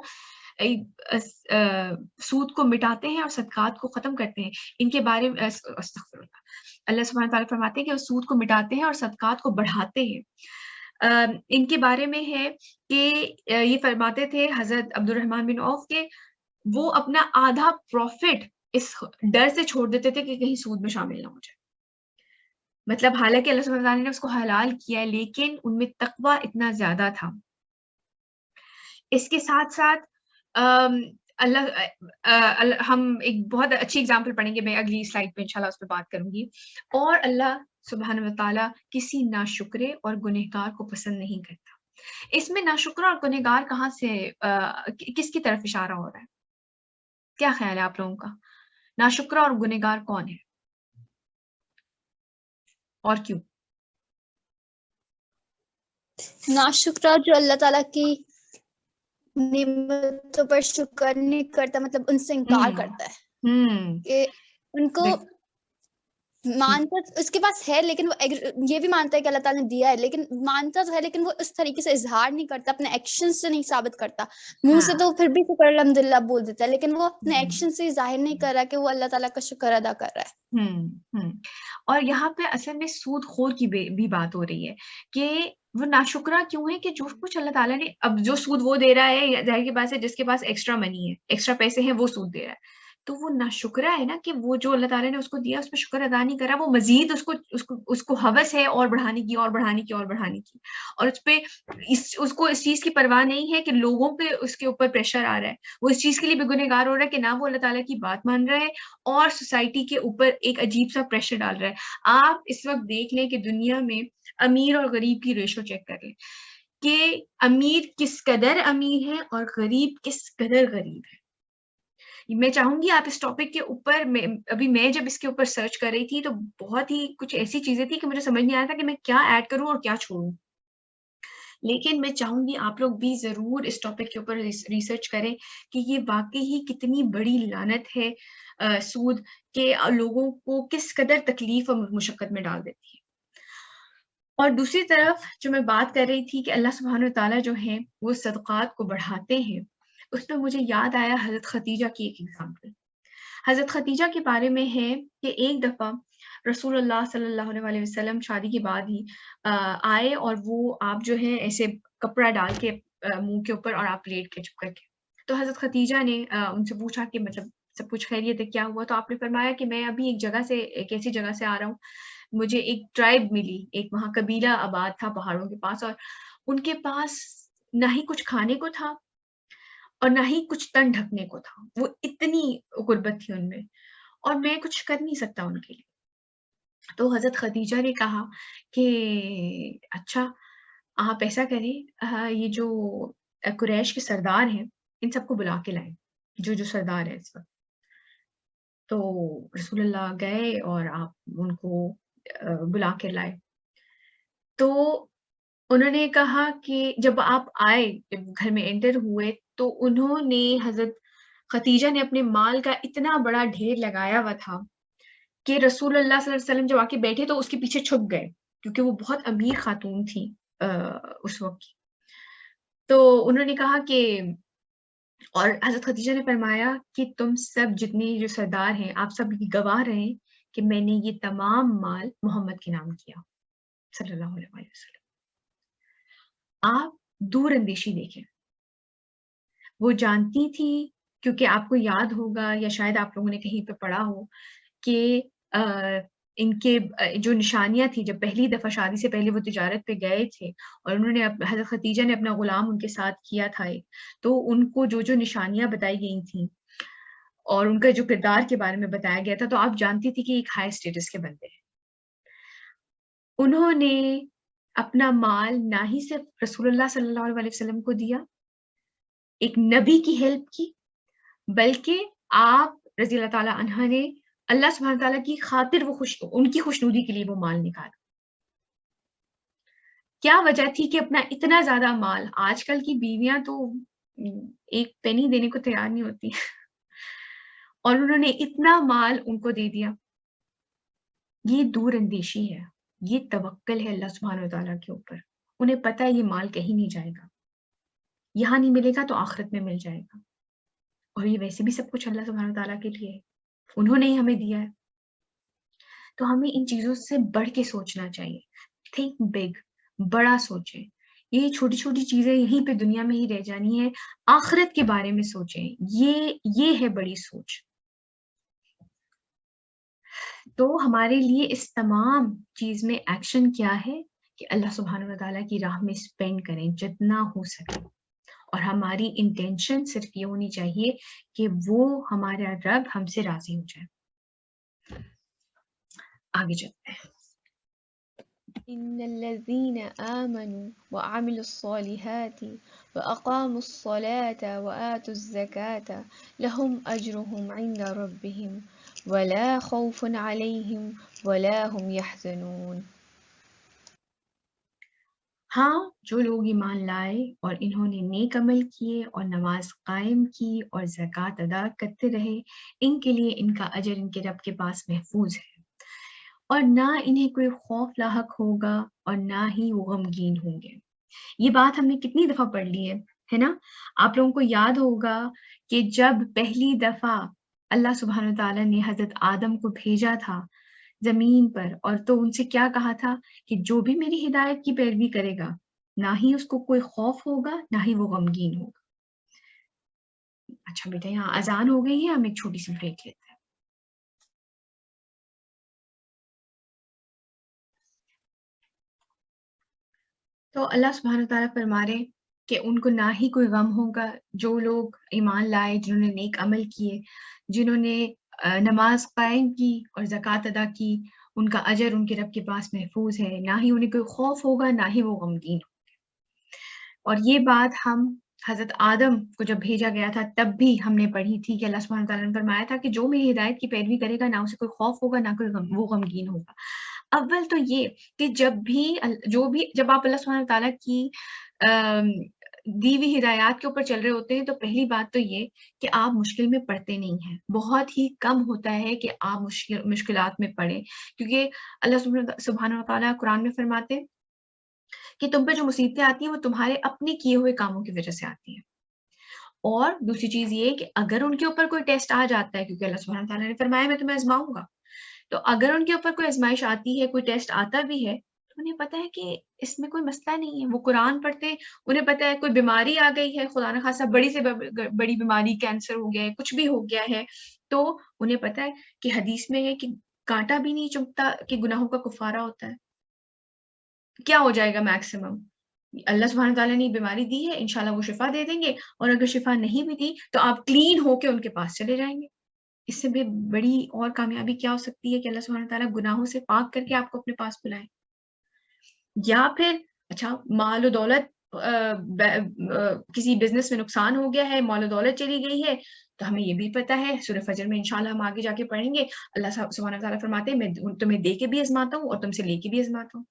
سود کو مٹاتے ہیں اور صدقات کو ختم کرتے ہیں. ان کے بارے میں استغفر اللہ، اللہ سبحانہ تعالیٰ فرماتے ہیں کہ وہ سود کو مٹاتے ہیں اور صدقات کو بڑھاتے ہیں. ان کے بارے میں ہے کہ یہ فرماتے تھے حضرت عبد الرحمن بن عوف کے وہ اپنا آدھا پروفٹ اس ڈر سے چھوڑ دیتے تھے کہ کہیں سود میں شامل نہ ہو جائے. مطلب حالانکہ اللہ سبحانہ تعالیٰ نے اس کو حلال کیا ہے لیکن ان میں تقویٰ اتنا زیادہ تھا. اس کے ساتھ ساتھ ہم ایک بہت اچھی اگزامپل پڑھیں گے، میں اگلی سلائڈ پہ انشاءاللہ اس پہ بات کروں گی. اور اللہ سبحانہ وتعالیٰ کسی ناشکرے اور گنہگار کو پسند نہیں کرتا. اس میں ناشکرہ اور گنہگار کہاں سے کس کی طرف اشارہ ہو رہا ہے؟ کیا خیال ہے آپ لوگوں کا؟ ناشکرہ اور گنہگار کون ہے اور کیوں؟ ناشکرہ جو اللہ تعالیٰ کی نعمتوں پر شکر نہیں کرتا، مطلب ان سے انکار کرتا ہے کہ ان کو مانتا اس کے پاس ہے، لیکن وہ یہ بھی مانتا ہے کہ اللہ تعالیٰ نے دیا ہے، لیکن مانتا تو ہے لیکن وہ اس طریقے سے اظہار نہیں کرتا، اپنے ایکشن سے نہیں ثابت کرتا. منہ سے تو پھر بھی شکر الحمدللہ بول دیتا ہے، لیکن وہ اپنے ایکشن سے ظاہر نہیں کر رہا کہ وہ اللہ تعالیٰ کا شکر ادا کر رہا ہے. اور یہاں پہ اصل میں سود خور کی بھی بات ہو رہی ہے کہ وہ ناشکرہ کیوں ہے کہ جو کچھ اللہ تعالیٰ نے، اب جو سود وہ دے رہا ہے ظاہر کی بات ہے جس کے پاس ایکسٹرا منی ہے، ایکسٹرا پیسے ہیں، وہ سود دے رہا ہے، تو وہ ناشکرہ ہے نا کہ وہ جو اللہ تعالیٰ نے اس کو دیا اس پہ شکر ادا نہیں کرا. وہ مزید اس کو ہوس ہے اور بڑھانے کی اور بڑھانے کی اور بڑھانے کی، اور اس پہ اس کو اس چیز کی پرواہ نہیں ہے کہ لوگوں پہ اس کے اوپر پریشر آ رہا ہے. وہ اس چیز کے لیے بھی گنہگار ہو رہا ہے کہ نہ وہ اللہ تعالیٰ کی بات مان رہا ہے اور سوسائٹی کے اوپر ایک عجیب سا پریشر ڈال رہا ہے. آپ اس وقت دیکھ لیں کہ دنیا میں امیر اور غریب کی ریشو چیک کر لیں کہ امیر کس قدر امیر ہے اور غریب کس قدر غریب ہے. میں چاہوں گی آپ اس ٹاپک کے اوپر، میں جب اس کے اوپر سرچ کر رہی تھی تو بہت ہی کچھ ایسی چیزیں تھی کہ مجھے سمجھ نہیں آیا تھا کہ میں کیا ایڈ کروں اور کیا چھوڑوں. لیکن میں چاہوں گی آپ لوگ بھی ضرور اس ٹاپک کے اوپر ریسرچ کریں کہ یہ واقعی ہی کتنی بڑی لعنت ہے سود، کہ لوگوں کو کس قدر تکلیف اور مشقت میں ڈال دیتی ہے. اور دوسری طرف جو میں بات کر رہی تھی کہ اللہ سبحانہ وتعالیٰ جو ہیں وہ صدقات کو بڑھاتے ہیں، اس میں مجھے یاد آیا حضرت خدیجہ کی ایک ایگزامپل. حضرت خدیجہ کے بارے میں ہے کہ ایک دفعہ رسول اللہ صلی اللہ علیہ وسلم شادی کے بعد ہی آئے، اور وہ آپ جو ہے ایسے کپڑا ڈال کے منہ کے اوپر اور آپ لیٹ کے چپ کر کے. تو حضرت خدیجہ نے ان سے پوچھا کہ مطلب سب کچھ خیریت ہے، کیا ہوا؟ تو آپ نے فرمایا کہ میں ابھی ایک ایسی جگہ سے آ رہا ہوں، مجھے ایک ٹرائب ملی، ایک وہاں قبیلہ آباد تھا پہاڑوں کے پاس، اور ان کے پاس نہ ہی کچھ کھانے کو تھا اور نہ ہی کچھ تن ڈھکنے کو تھا. وہ اتنی غربت تھی ان میں اور میں کچھ کر نہیں سکتا ان کے لیے. تو حضرت خدیجہ نے کہا کہ اچھا آپ ایسا کریں، یہ جو قریش کے سردار ہیں ان سب کو بلا کے لائیں، جو سردار ہے اس وقت. تو رسول اللہ گئے اور آپ ان کو بلا کے لائے. تو انہوں نے کہا کہ جب آپ آئے، جب گھر میں انٹر ہوئے، تو انہوں نے حضرت خدیجہ نے اپنے مال کا اتنا بڑا ڈھیر لگایا ہوا تھا کہ رسول اللہ صلی اللہ علیہ وسلم جب آ کے بیٹھے تو اس کے پیچھے چھپ گئے، کیونکہ وہ بہت امیر خاتون تھی اس وقت کی. تو انہوں نے کہا کہ، اور حضرت خدیجہ نے فرمایا کہ تم سب جتنے جو سردار ہیں آپ سب گواہ رہیں کہ میں نے یہ تمام مال محمد کے نام کیا صلی اللہ علیہ وسلم. آپ دور اندیشی دیکھیں. وہ جانتی تھی، کیونکہ آپ کو یاد ہوگا یا شاید آپ لوگوں نے کہیں پہ پڑھا ہو کہ ان کے جو نشانیاں تھیں، جب پہلی دفعہ شادی سے پہلے وہ تجارت پہ گئے تھے اور انہوں نے حضرت خدیجہ نے اپنا غلام ان کے ساتھ کیا تھا ایک، تو ان کو جو نشانیاں بتائی گئی تھیں اور ان کا جو کردار کے بارے میں بتایا گیا تھا، تو آپ جانتی تھی کہ ایک ہائی اسٹیٹس کے بندے ہیں. انہوں نے اپنا مال نہ ہی صرف رسول اللہ صلی اللہ علیہ وسلم کو دیا، ایک نبی کی ہیلپ کی، بلکہ آپ رضی اللہ تعالیٰ عنہ نے اللہ سبحانہ تعالیٰ کی خاطر ان کی خوشنودی کے لیے وہ مال نکالا. کیا وجہ تھی کہ اپنا اتنا زیادہ مال، آج کل کی بیویاں تو ایک پینی دینے کو تیار نہیں ہوتی اور انہوں نے اتنا مال ان کو دے دیا. یہ دور اندیشی ہے، یہ توکل ہے اللہ سبحانہ تعالیٰ کے اوپر. انہیں پتہ ہے یہ مال کہیں نہیں جائے گا، یہاں نہیں ملے گا تو آخرت میں مل جائے گا، اور یہ ویسے بھی سب کچھ اللہ سبحانہ تعالیٰ کے لیے ہے، انہوں نے ہی ہمیں دیا ہے. تو ہمیں ان چیزوں سے بڑھ کے سوچنا چاہیے. تھنک بگ، بڑا سوچیں. یہ چھوٹی چھوٹی چیزیں یہیں پہ دنیا میں ہی رہ جانی ہے. آخرت کے بارے میں سوچیں، یہ ہے بڑی سوچ. تو ہمارے لیے اس تمام چیز میں ایکشن کیا ہے کہ اللہ سبحانہ وتعالیٰ کی راہ میں اسپینڈ کریں جتنا ہو سکے، اور ہماری انٹینشن صرف یہ ہونی چاہیے کہ وہ ہمارا رب ہم سے راضی ہو جائے. آگے چلتے ہیں. إن الذين آمنوا وعملوا الصالحات وأقاموا الصلاة وآتوا الزكاة لهم أجرهم عند ربهم ولا خوف عليهم ولا هم يحزنون. ہاں، جو لوگ ایمان لائے اور انہوں نے نیک عمل کیے اور نماز قائم کی اور زکوٰۃ ادا کرتے رہے، ان کے لیے ان کا اجر ان کے رب کے پاس محفوظ ہے، اور نہ انہیں کوئی خوف لاحق ہوگا اور نہ ہی وہ غمگین ہوں گے. یہ بات ہم نے کتنی دفعہ پڑھ لی ہے نا؟ آپ لوگوں کو یاد ہوگا کہ جب پہلی دفعہ اللہ سبحانہ تعالیٰ نے حضرت آدم کو بھیجا تھا زمین پر، اور تو ان سے کیا کہا تھا کہ جو بھی میری ہدایت کی پیروی کرے گا، نہ ہی اس کو کوئی خوف ہوگا نہ ہی وہ غمگین ہوگا. اچھا بیٹا، یہاں اذان ہو گئی ہے، ہم ایک چھوٹی سی بریک لیتے ہیں. تو اللہ سبحانہ تعالیٰ فرما رہے کہ ان کو نہ ہی کوئی غم ہوگا. جو لوگ ایمان لائے، جنہوں نے نیک عمل کیے، جنہوں نے نماز قائم کی اور زکوٰۃ ادا کی، ان کا اجر ان کے رب کے پاس محفوظ ہے. نہ ہی انہیں کوئی خوف ہوگا نہ ہی وہ غمگین ہوں گے. اور یہ بات ہم حضرت آدم کو جب بھیجا گیا تھا تب بھی ہم نے پڑھی تھی کہ اللہ سبحانہ تعالیٰ نے فرمایا تھا کہ جو میری ہدایت کی پیروی کرے گا، نہ اسے کوئی خوف ہوگا نہ کوئی وہ غمگین ہوگا. اول تو یہ کہ جب آپ اللہ سبحانہ تعالیٰ کی دی ہوئی ہدایات کے اوپر چل رہے ہوتے ہیں، تو پہلی بات تو یہ کہ آپ مشکل میں پڑتے نہیں ہیں. بہت ہی کم ہوتا ہے کہ آپ مشکلات میں پڑیں، کیونکہ اللہ سبحانہ تعالیٰ قرآن میں فرماتے ہیں کہ تم پہ جو مصیبتیں آتی ہیں وہ تمہارے اپنے کیے ہوئے کاموں کی وجہ سے آتی ہیں. اور دوسری چیز یہ کہ اگر ان کے اوپر کوئی ٹیسٹ آ جاتا ہے، کیونکہ اللہ سبحانہ تعالیٰ نے فرمایا میں تمہیں آزماؤں گا، تو اگر ان کے اوپر کوئی آزمائش آتی ہے، کوئی ٹیسٹ آتا بھی ہے، تو انہیں پتا ہے کہ اس میں کوئی مسئلہ نہیں ہے. وہ قرآن پڑھتے ہیں، انہیں پتا ہے کوئی بیماری آ گئی ہے، خدا نہ خاصہ بڑی سے بڑی بیماری، کینسر ہو گیا ہے، کچھ بھی ہو گیا ہے، تو انہیں پتا ہے کہ حدیث میں ہے کہ کانٹا بھی نہیں چبھتا کہ گناہوں کا کفارہ ہوتا ہے. کیا ہو جائے گا میکسیمم؟ اللہ سبحانہ تعالیٰ نے بیماری دی ہے، انشاءاللہ وہ شفا دے دیں گے، اور اگر شفا نہیں بھی دی تو آپ کلین ہو کے ان کے پاس چلے جائیں گے. اس سے بھی بڑی اور کامیابی کیا ہو سکتی ہے کہ اللہ سبحانہ تعالیٰ گناہوں سے پاک کر کے آپ کو اپنے پاس بلائے. یا پھر اچھا مال و دولت کسی بزنس میں نقصان ہو گیا ہے، مال و دولت چلی گئی ہے، تو ہمیں یہ بھی پتا ہے، سورہ فجر میں انشاءاللہ ہم آگے جا کے پڑھیں گے، اللہ سبحانہ تعالیٰ فرماتے ہیں میں تمہیں دے کے بھی آزماتا ہوں اور تم سے لے کے بھی آزماتا ہوں.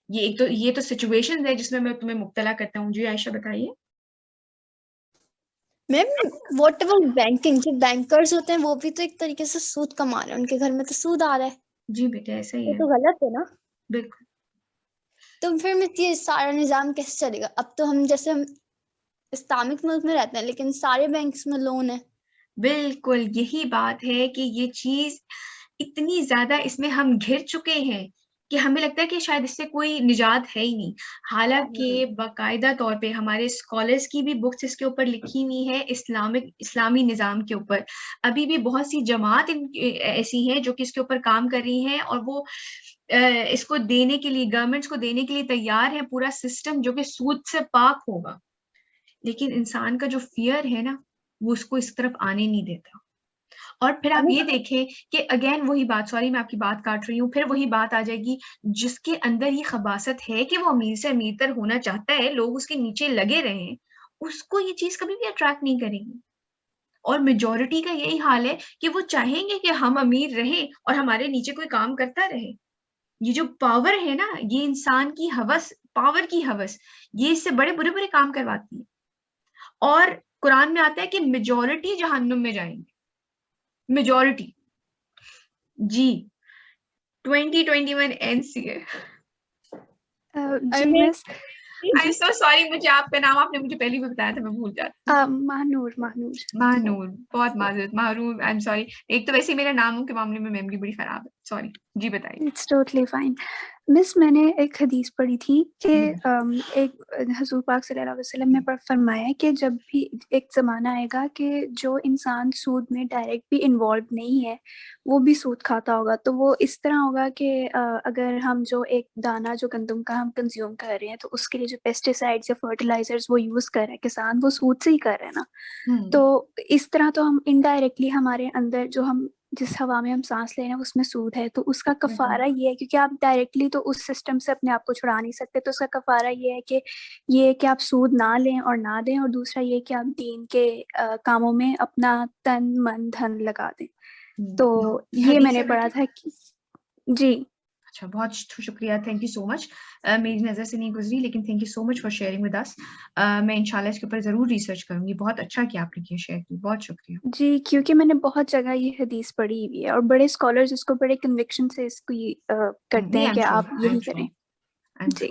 یہ تو سچویشن ہے جس میں تمہیں مبتلا کرتا ہوں. جی عائشہ بتائیے. میم واٹ ایور بینکنگ، جو بینکرز ہوتے ہیں وہ بھی تو ایک طریقے سے سود کما رہے ہیں، ان کے گھر میں تو سود آ رہا ہے. جی بیٹا ایسا ہی یہ ہے. تو غلط ہے نا. بالکل. تو پھر میں یہ سارا نظام کیسے چلے گا؟ اب تو ہم جیسے ہم اسلامک ملک میں رہتے ہیں لیکن سارے بینکس میں لون ہے. بالکل یہی بات ہے کہ یہ چیز اتنی زیادہ اس میں ہم گھر چکے ہیں کہ ہمیں لگتا ہے کہ شاید اس سے کوئی نجات ہے ہی نہیں. حالانکہ باقاعدہ طور پہ ہمارے اسکالرس کی بھی بکس اس کے اوپر لکھی ہوئی ہے، اسلامی نظام کے اوپر. ابھی بھی بہت سی جماعت ایسی ہیں جو کہ اس کے اوپر کام کر رہی ہیں، اور وہ اس کو دینے کے لیے، گورنمنٹس کو دینے کے لیے تیار ہے پورا سسٹم جو کہ سود سے پاک ہوگا. لیکن انسان کا جو فیئر ہے نا وہ اس کو اس طرف آنے نہیں دیتا. اور پھر آپ یہ دیکھیں کہ اگین وہی بات، سوری میں آپ کی بات کاٹ رہی ہوں، پھر وہی بات آ جائے گی جس کے اندر یہ خباثت ہے کہ وہ امیر سے امیر تر ہونا چاہتا ہے، لوگ اس کے نیچے لگے رہیں، اس کو یہ چیز کبھی بھی اٹریکٹ نہیں کرے گی. اور میجورٹی کا یہی حال ہے کہ وہ چاہیں گے کہ ہم امیر رہیں اور ہمارے نیچے کوئی کام کرتا رہے. یہ جو پاور ہے نا، یہ انسان کی ہوس، پاور کی ہوس، یہ اس سے بڑے برے برے کام کرواتی ہے. اور قرآن میں آتا ہے کہ میجورٹی جہنم میں جائیں گے، میجورٹی. جی 2021 NCA. جی مس I'm so sorry، مجھے آپ کا نام آپ نے مجھے پہلی بھی بتایا تھا، میں بھول جاتی. مہنور بہت معذرت، معروف، I'm sorry. ایک تو ویسے میرا ناموں کے معاملے میں میموری بڑی خراب ہے، سوری. جی بتائیے. It's totally fine. مس میں نے ایک حدیث پڑھی تھی کہ ایک حضور پاک صلی اللہ علیہ وسلم نے فرمایا کہ جب بھی ایک زمانہ آئے گا کہ جو انسان سود میں ڈائریکٹ بھی انوالو نہیں ہے وہ بھی سود کھاتا ہوگا. تو وہ اس طرح ہوگا کہ اگر ہم جو ایک دانہ جو گندم کا ہم کنزیوم کر رہے ہیں تو اس کے لیے جو پیسٹیسائڈز یا فرٹیلائزرز وہ یوز کر رہے ہیں کسان، وہ سود سے ہی کر رہے ہیں نا. تو اس طرح تو ہم انڈائریکٹلی ہمارے اندر جو ہم جس ہوا میں ہم سانس لے رہے ہیں اس میں سود ہے. تو اس کا کفارہ یہ ہے، کیونکہ آپ ڈائریکٹلی تو اس سسٹم سے اپنے آپ کو چھڑا نہیں سکتے، تو اس کا کفارہ یہ ہے کہ آپ سود نہ لیں اور نہ دیں، اور دوسرا یہ کہ آپ دین کے کاموں میں اپنا تن من دھن لگا دیں. تو یہ میں نے پڑھا تھا کہ جی. اچھا، بہت شکریہ، تھینک یو سو مچ. میری نظر سے نہیں گزری لیکن thank you so much for sharing with us. میں انشاءاللہ اس کے اوپر ضرور ریسرچ کروں گی. بہت اچھا کیا آپ نے کیا شیئر کی، بہت شکریہ. جی کیونکہ میں نے بہت جگہ یہ حدیث پڑھی ہوئی ہے اور بڑے اسکالرز اس کو بڑے کنوکشن سے اس کو کرتے ہیں کہ آپ یہی کریں. جی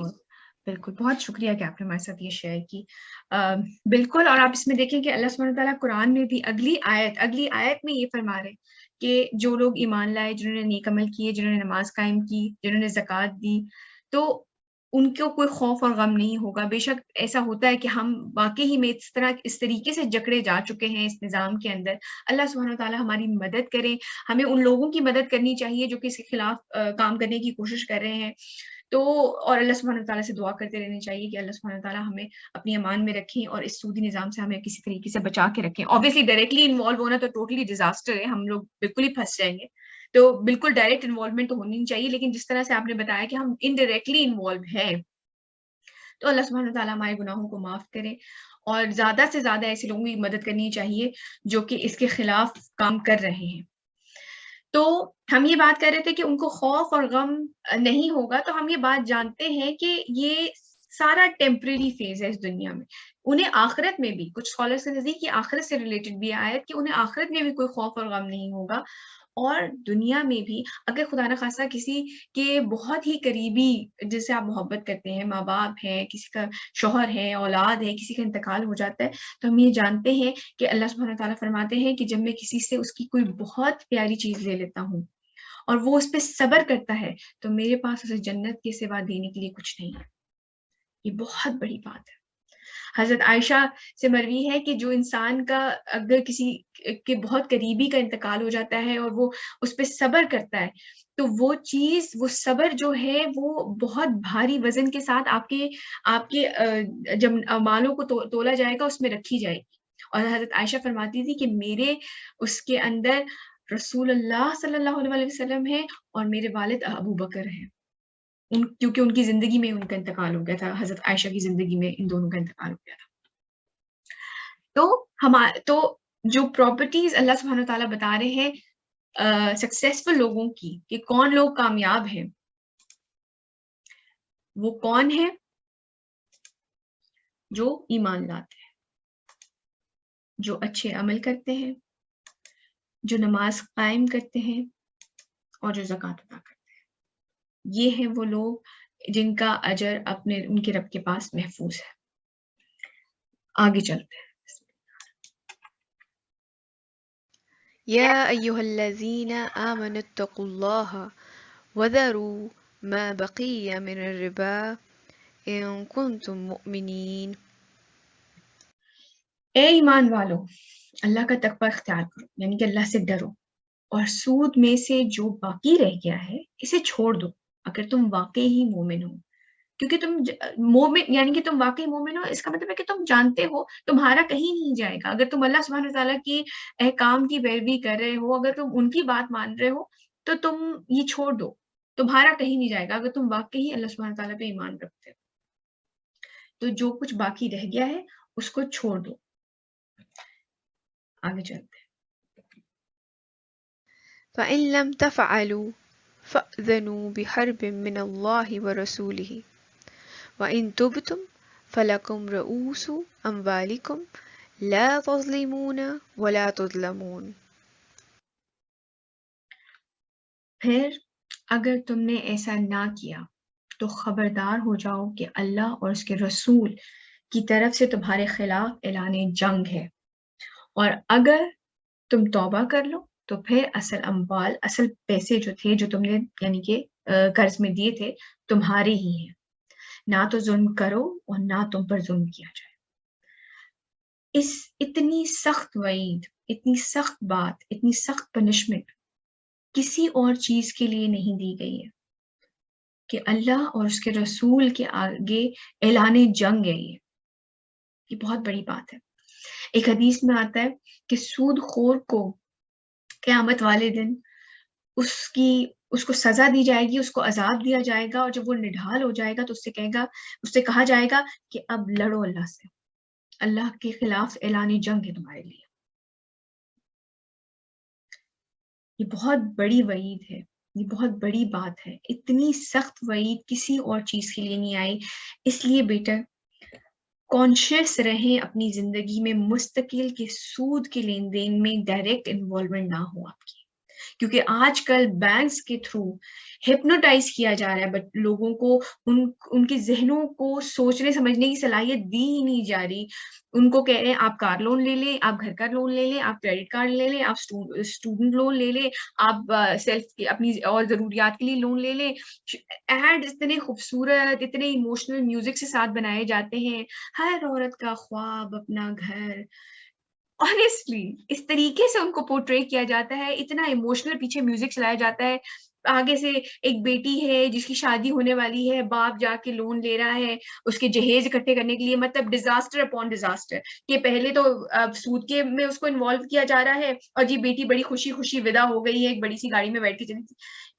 بالکل، بہت شکریہ کہ آپ نے ہمارے ساتھ یہ شیئر کی. بالکل. اور آپ اس میں دیکھیں کہ اللہ سبحانہ تعالیٰ قرآن میں بھی اگلی آیت میں یہ فرما رہے کہ جو لوگ ایمان لائے، جنہوں نے نیک عمل کیے، جنہوں نے نماز قائم کی، جنہوں نے زکوٰۃ دی، تو ان کو کوئی خوف اور غم نہیں ہوگا. بے شک ایسا ہوتا ہے کہ ہم واقعی میں اس طریقے سے جکڑے جا چکے ہیں اس نظام کے اندر. اللہ سبحانہ تعالیٰ ہماری مدد کرے. ہمیں ان لوگوں کی مدد کرنی چاہیے جو کہ اس کے خلاف کام کرنے کی کوشش کر رہے ہیں. تو اور اللہ سبحانہ تعالیٰ سے دعا کرتے رہنا چاہیے کہ اللہ سبحانہ تعالیٰ ہمیں اپنی امان میں رکھیں اور اس سودی نظام سے ہمیں کسی طریقے سے بچا کے رکھیں. آبویسلی ڈائریکٹلی انوالو ہونا تو ٹوٹلی ڈیزاسٹر ہے، ہم لوگ بالکل ہی پھنس جائیں گے. تو بالکل ڈائریکٹ انوالومنٹ تو ہونی نہیں چاہیے، لیکن جس طرح سے آپ نے بتایا کہ ہم انڈائریکٹلی انوالو ہیں، تو اللہ سبحانہ تعالیٰ ہمارے گناہوں کو معاف کرے. اور زیادہ سے زیادہ ایسے لوگوں کی مدد کرنی چاہیے جو کہ اس کے خلاف کام کر رہے ہیں. تو ہم یہ بات کر رہے تھے کہ ان کو خوف اور غم نہیں ہوگا. تو ہم یہ بات جانتے ہیں کہ یہ سارا ٹیمپریری فیز ہے اس دنیا میں. انہیں آخرت میں بھی، کچھ اسکالرس کے نزدیک یہ آخرت سے ریلیٹڈ بھی آیت کہ انہیں آخرت میں بھی کوئی خوف اور غم نہیں ہوگا. اور دنیا میں بھی اگر خدا نخواستہ کسی کے بہت ہی قریبی جس سے آپ محبت کرتے ہیں، ماں باپ ہیں، کسی کا شوہر ہے، اولاد ہے، کسی کا انتقال ہو جاتا ہے، تو ہم یہ جانتے ہیں کہ اللہ سبحانہ تعالیٰ فرماتے ہیں کہ جب میں کسی سے اس کی کوئی بہت پیاری چیز لے لیتا ہوں اور وہ اس پہ صبر کرتا ہے تو میرے پاس اسے جنت کے سوا دینے کے لیے کچھ نہیں ہے. یہ بہت بڑی بات ہے. حضرت عائشہ سے مروی ہے کہ جو انسان کا اگر کسی کے بہت قریبی کا انتقال ہو جاتا ہے اور وہ اس پہ صبر کرتا ہے تو وہ چیز، وہ صبر جو ہے وہ بہت بھاری وزن کے ساتھ آپ کے جب مالوں کو تولا جائے گا اس میں رکھی جائے گی. اور حضرت عائشہ فرماتی تھی کہ میرے اس کے اندر رسول اللہ صلی اللہ علیہ وسلم ہے اور میرے والد ابو بکر ہیں، کیونکہ ان کی زندگی میں ان کا انتقال ہو گیا تھا، حضرت عائشہ کی زندگی میں ان دونوں کا انتقال ہو گیا تھا. تو جو پراپرٹیز اللہ سبحانہ وتعالیٰ بتا رہے ہیں سکسیسفل لوگوں کی کہ کون لوگ کامیاب ہیں، وہ کون ہے؟ جو ایمان لاتے ہیں، جو اچھے عمل کرتے ہیں، جو نماز قائم کرتے ہیں اور جو زکوٰۃ ادا کرتے ہیں. یہ ہیں وہ لوگ جن کا اجر ان کے رب کے پاس محفوظ ہے. آگے چلتے ہیں. یا ایہا الذین آمنوا اتقوا اللہ وذروا ما بقی من الربا ان کنتم مؤمنین. اے ایمان والو، اللہ کا تقوی اختیار کرو، یعنی کہ اللہ سے ڈرو، اور سود میں سے جو باقی رہ گیا ہے اسے چھوڑ دو اگر تم واقعی ہی مومن ہو. کیونکہ تم مومن، یعنی کہ تم واقعی مومن ہو، اس کا مطلب ہے کہ تم جانتے ہو تمہارا کہیں نہیں جائے گا. اگر تم اللہ سبحانہ وتعالیٰ کی احکام کی پیروی کر رہے ہو، اگر تم ان کی بات مان رہے ہو تو تم یہ چھوڑ دو، تمہارا کہیں نہیں جائے گا اگر تم واقعی اللہ سبحانہ وتعالیٰ پہ ایمان رکھتے ہو. تو جو کچھ باقی رہ گیا ہے اس کو چھوڑ دو. آگے چلتے ہیں. فإن لم تفعلوا فأذنوا بحرب من الله ورسوله وإن تبتم فلكم رؤوس أموالكم لا تظلمون ولا تظلمون. پھر اگر تم نے ایسا نہ کیا تو خبردار ہو جاؤ کہ اللہ اور اس کے رسول کی طرف سے تمہارے خلاف اعلان جنگ ہے، اور اگر تم توبہ کر لو تو پھر اصل پیسے جو تھے جو تم نے یعنی کہ قرض میں دیے تھے تمہارے ہی ہیں. نہ تو ظلم کرو اور نہ تم پر ظلم کیا جائے. اس اتنی سخت وعید، اتنی سخت بات، اتنی سخت پنشمنٹ کسی اور چیز کے لیے نہیں دی گئی ہے کہ اللہ اور اس کے رسول کے آگے اعلان جنگ ہے. یہ بہت بڑی بات ہے. ایک حدیث میں آتا ہے کہ سود خور کو قیامت والے دن اس کو سزا دی جائے گی، اس کو عذاب دیا جائے گا، اور جب وہ نڈھال ہو جائے گا تو اس سے کہا جائے گا کہ اب لڑو اللہ سے، اللہ کے خلاف اعلان جنگ ہے تمہارے لیے. یہ بہت بڑی وعید ہے، یہ بہت بڑی بات ہے. اتنی سخت وعید کسی اور چیز کے لیے نہیں آئی. اس لیے بیٹا کانشیس رہیں اپنی زندگی میں، مستقل کے سود کے لین دین میں ڈائریکٹ انوالومنٹ نہ ہو آپ کی، کیونکہ آج کل بینکس کے تھرو ہپنوٹائز کیا جا رہا ہے بٹ لوگوں کو ان کے ذہنوں کو سوچنے سمجھنے کی صلاحیت دی ہی نہیں جا رہی. ان کو کہہ رہے ہیں آپ کار لون لے لیں، آپ گھر کا لون لے لیں، آپ کریڈٹ کارڈ لے لیں، آپ اسٹوڈنٹ لون لے لیں، آپ اپنی اور ضروریات کے لیے لون لے لیں. ایڈ اتنے خوبصورت، اتنے ایموشنل میوزک سے ساتھ بنائے جاتے ہیں، ہر عورت کا خواب اپنا گھر. آنیسٹلی اس طریقے سے ان کو پورٹری کیا جاتا ہے، اتنا ایموشنل پیچھے میوزک چلایا جاتا ہے. آگے سے ایک بیٹی ہے جس کی شادی ہونے والی ہے، باپ جا کے لون لے رہا ہے اس کے جہیز اکٹھے کرنے کے لیے. مطلب ڈیزاسٹر اپون ڈیزاسٹر کہ پہلے تو سود کے میں اس کو انوالو کیا جا رہا ہے اور جی بیٹی بڑی خوشی خوشی ودا ہو گئی ہے، ایک بڑی سی گاڑی میں بیٹھ کے چلی.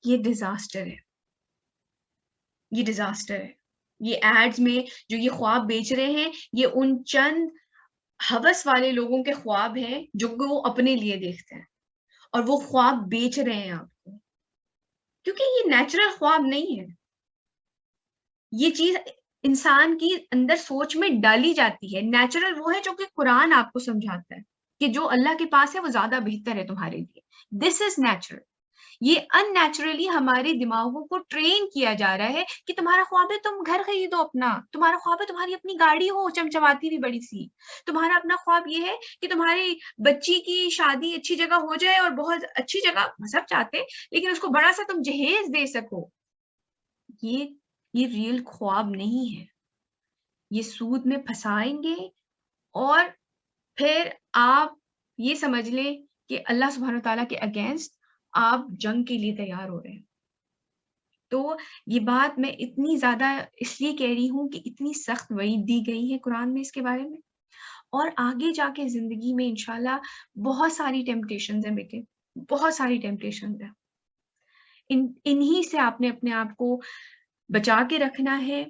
یہ ڈیزاسٹر ہے، یہ ڈیزاسٹر ہے. یہ ایڈز میں جو یہ خواب بیچ رہے ہیں یہ ان چند ہوس والے لوگوں کے خواب ہیں جو وہ اپنے لیے دیکھتے ہیں، اور وہ خواب بیچ رہے ہیں آپ کو، کیونکہ یہ نیچرل خواب نہیں ہے. یہ چیز انسان کی اندر سوچ میں ڈالی جاتی ہے. نیچرل وہ ہے جو کہ قرآن آپ کو سمجھاتا ہے کہ جو اللہ کے پاس ہے وہ زیادہ بہتر ہے تمہارے لیے. دس از نیچرل. یہ ان نیچرلی ہمارے دماغوں کو ٹرین کیا جا رہا ہے کہ تمہارا خواب ہے تم گھر خریدو اپنا، تمہارا خواب ہے تمہاری اپنی گاڑی ہو چمچماتی ہوئی بڑی سی، تمہارا اپنا خواب یہ ہے کہ تمہاری بچی کی شادی اچھی جگہ ہو جائے اور بہت اچھی جگہ، سب چاہتے لیکن اس کو بڑا سا تم جہیز دے سکو. یہ ریئل خواب نہیں ہے. یہ سود میں پھنسائیں گے اور پھر آپ یہ سمجھ لیں کہ اللہ سبحانہ تعالیٰ کے اگینسٹ آپ جنگ کے لیے تیار ہو رہے ہیں. تو یہ بات میں اتنی زیادہ اس لیے کہہ رہی ہوں کہ اتنی سخت وعید دی گئی ہے قرآن میں اس کے بارے میں، اور آگے جا کے زندگی میں انشاءاللہ بہت ساری ٹیمپٹیشنز ہیں بیٹے، بہت ساری ٹیمپٹیشنز ہیں. انہی سے آپ نے اپنے آپ کو بچا کے رکھنا ہے.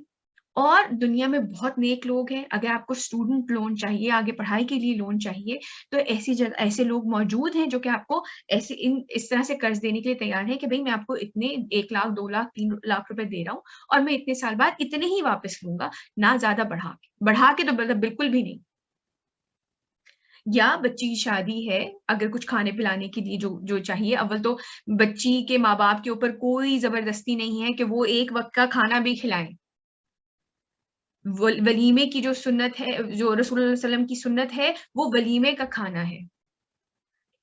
اور دنیا میں بہت نیک لوگ ہیں. اگر آپ کو اسٹوڈنٹ لون چاہیے، آگے پڑھائی کے لیے لون چاہیے، تو ایسی جگہ ایسے لوگ موجود ہیں جو کہ آپ کو اس طرح سے قرض دینے کے لیے تیار ہے کہ بھئی میں آپ کو اتنے 1 لاکھ 2 لاکھ 3 لاکھ روپے دے رہا ہوں اور میں اتنے سال بعد اتنے ہی واپس لوں گا، نہ زیادہ بڑھا کے تو بالکل بھی نہیں. یا بچی کی شادی ہے، اگر کچھ کھانے پلانے کے لیے جو چاہیے، اول تو بچی کے ماں باپ کے اوپر کوئی زبردستی نہیں ہے کہ وہ ایک وقت کا کھانا بھی کھلائیں. ولیمے کی جو سنت ہے، جو رسول اللہ علیہ وسلم کی سنت ہے، وہ ولیمے کا کھانا ہے.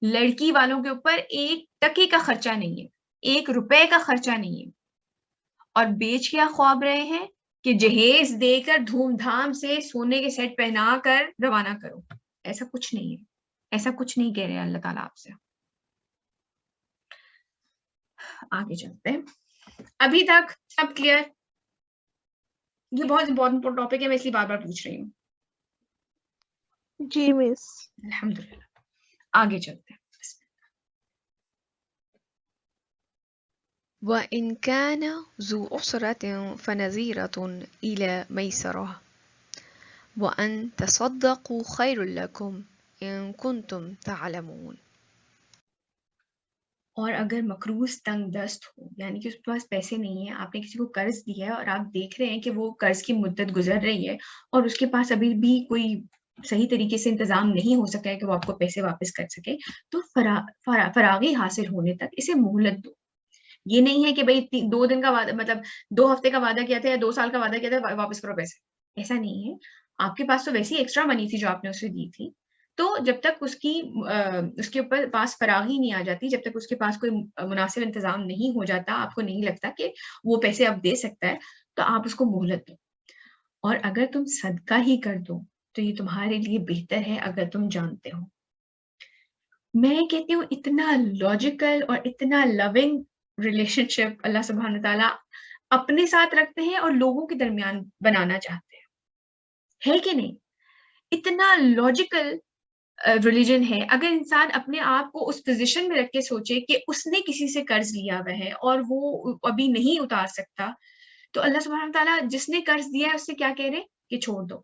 لڑکی والوں کے اوپر 1 ٹکے کا خرچہ نہیں ہے، 1 روپے کا خرچہ نہیں ہے. اور بیچ کیا خواب رہے ہیں کہ جہیز دے کر دھوم دھام سے سونے کے سیٹ پہنا کر روانہ کرو. ایسا کچھ نہیں ہے، ایسا کچھ نہیں کہہ رہے اللہ تعالیٰ آپ سے. آگے چلتے ہیں. ابھی تک سب کلیئر؟ یہ بہت امپورٹنٹ ٹاپک ہے، میں اس لیے بار بار پوچھ رہی ہوں. جی مس. الحمدللہ. آگے چلتے ہیں. وَإِنْ كَانَ ذُو عُسْرَةٍ فَنَظِيرَةٌ إِلَى مَيْسَرَةٍ وَأَنْ تَصَدَّقُوا خَيْرٌ لَكُمْ إِن كُنتُمْ تَعْلَمُونَ. اور اگر مقروض تنگ دست ہو، یعنی کہ اس کے پاس پیسے نہیں ہیں، آپ نے کسی کو قرض دیا ہے اور آپ دیکھ رہے ہیں کہ وہ قرض کی مدت گزر رہی ہے اور اس کے پاس ابھی بھی کوئی صحیح طریقے سے انتظام نہیں ہو سکا ہے کہ وہ آپ کو پیسے واپس کر سکے، تو فراغی حاصل ہونے تک اسے مہلت دو. یہ نہیں ہے کہ بھئی 2 دن کا وعدہ، مطلب 2 ہفتے کا وعدہ کیا تھا یا 2 سال کا وعدہ کیا تھا، واپس کرو پیسے. ایسا نہیں ہے. آپ کے پاس تو ویسی ایکسٹرا منی تھی جو آپ نے اسے دی تھی، تو جب تک اس کے اوپر پاس فراغی نہیں آ جاتی، جب تک اس کے پاس کوئی مناسب انتظام نہیں ہو جاتا، آپ کو نہیں لگتا کہ وہ پیسے اب دے سکتا ہے، تو آپ اس کو مہلت دو. اور اگر تم صدقہ ہی کر دو تو یہ تمہارے لیے بہتر ہے اگر تم جانتے ہو. میں کہتی ہوں اتنا لاجیکل اور اتنا لونگ ریلیشن شپ اللہ سبحانہ تعالیٰ اپنے ساتھ رکھتے ہیں اور لوگوں کے درمیان بنانا چاہتے ہیں، ہے کہ نہیں؟ اتنا لاجیکل ریلیجن ہے. اگر انسان اپنے آپ کو اس پوزیشن میں رکھ کے سوچے کہ اس نے کسی سے قرض لیا ہوا ہے اور وہ ابھی نہیں اتار سکتا، تو اللہ سبحانہ تعالیٰ جس نے قرض دیا ہے اس سے کیا کہہ رہے کہ چھوڑ دو،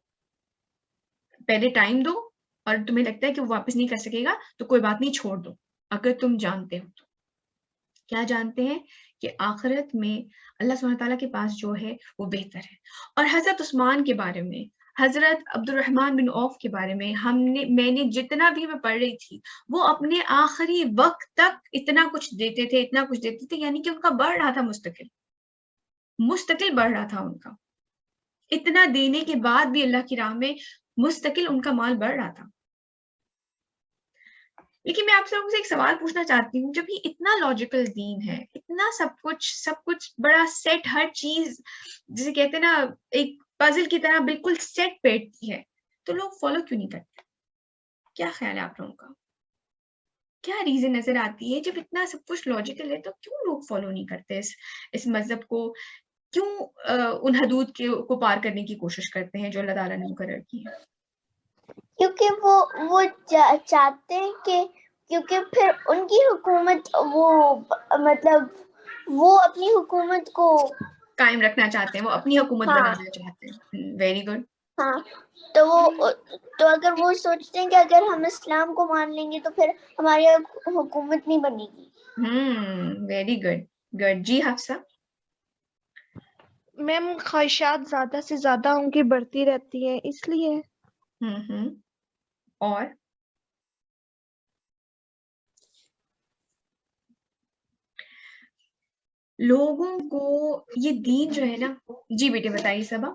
پہلے ٹائم دو، اور تمہیں لگتا ہے کہ وہ واپس نہیں کر سکے گا تو کوئی بات نہیں، چھوڑ دو. اگر تم جانتے ہو تو کیا جانتے ہیں کہ آخرت میں اللہ سبحانہ تعالیٰ کے پاس جو ہے وہ بہتر ہے. اور حضرت عثمان کے بارے میں، حضرت عبد الرحمن بن عوف کے بارے میں میں نے جتنا بھی میں پڑھ رہی تھی، وہ اپنے آخری وقت تک اتنا کچھ دیتے تھے، یعنی کہ ان کا بڑھ رہا تھا، مستقل بڑھ رہا تھا ان کا. اتنا دینے کے بعد بھی اللہ کی راہ میں مستقل ان کا مال بڑھ رہا تھا. لیکن میں آپ سے لوگوں سے ایک سوال پوچھنا چاہتی ہوں، جب یہ اتنا لاجیکل دین ہے، اتنا سب کچھ بڑا سیٹ، ہر چیز جسے کہتے ہیں نا ایک پزل کی طرح بالکل سیٹ بیٹھتی ہے، تو لوگ فالو کیوں نہیں کرتے؟ کیا خیال ہے آپ لوگوں کا؟ کیا ریزن نظر آتی ہے جب اتنا سب کچھ لاجیکل ہے تو کیوں لوگ فالو نہیں کرتے اس مذہب کو؟ کیوں ان حدود کو پار کرنے کی کوشش کرتے ہیں جو اللہ تعالیٰ نے مقرر کی ہے؟ کیونکہ وہ چاہتے ہیں کہ کیونکہ پھر ان کی حکومت مطلب وہ اپنی حکومت کو قائم رکھنا چاہتے ہیں، وہ اپنی حکومت بنانا چاہتے ہیں. Very good. ہاں، تو اگر وہ سوچتے ہیں کہ اگر ہم اسلام کو مان لیں گے تو پھر ہماری حکومت نہیں بنے گی. Very good. جی حفصہ؟ میم خواہشات زیادہ سے زیادہ ان کی بڑھتی رہتی ہیں، اس لیے. اور لوگوں کو یہ دین جو ہے نا، جی بیٹے بتائیے صبا.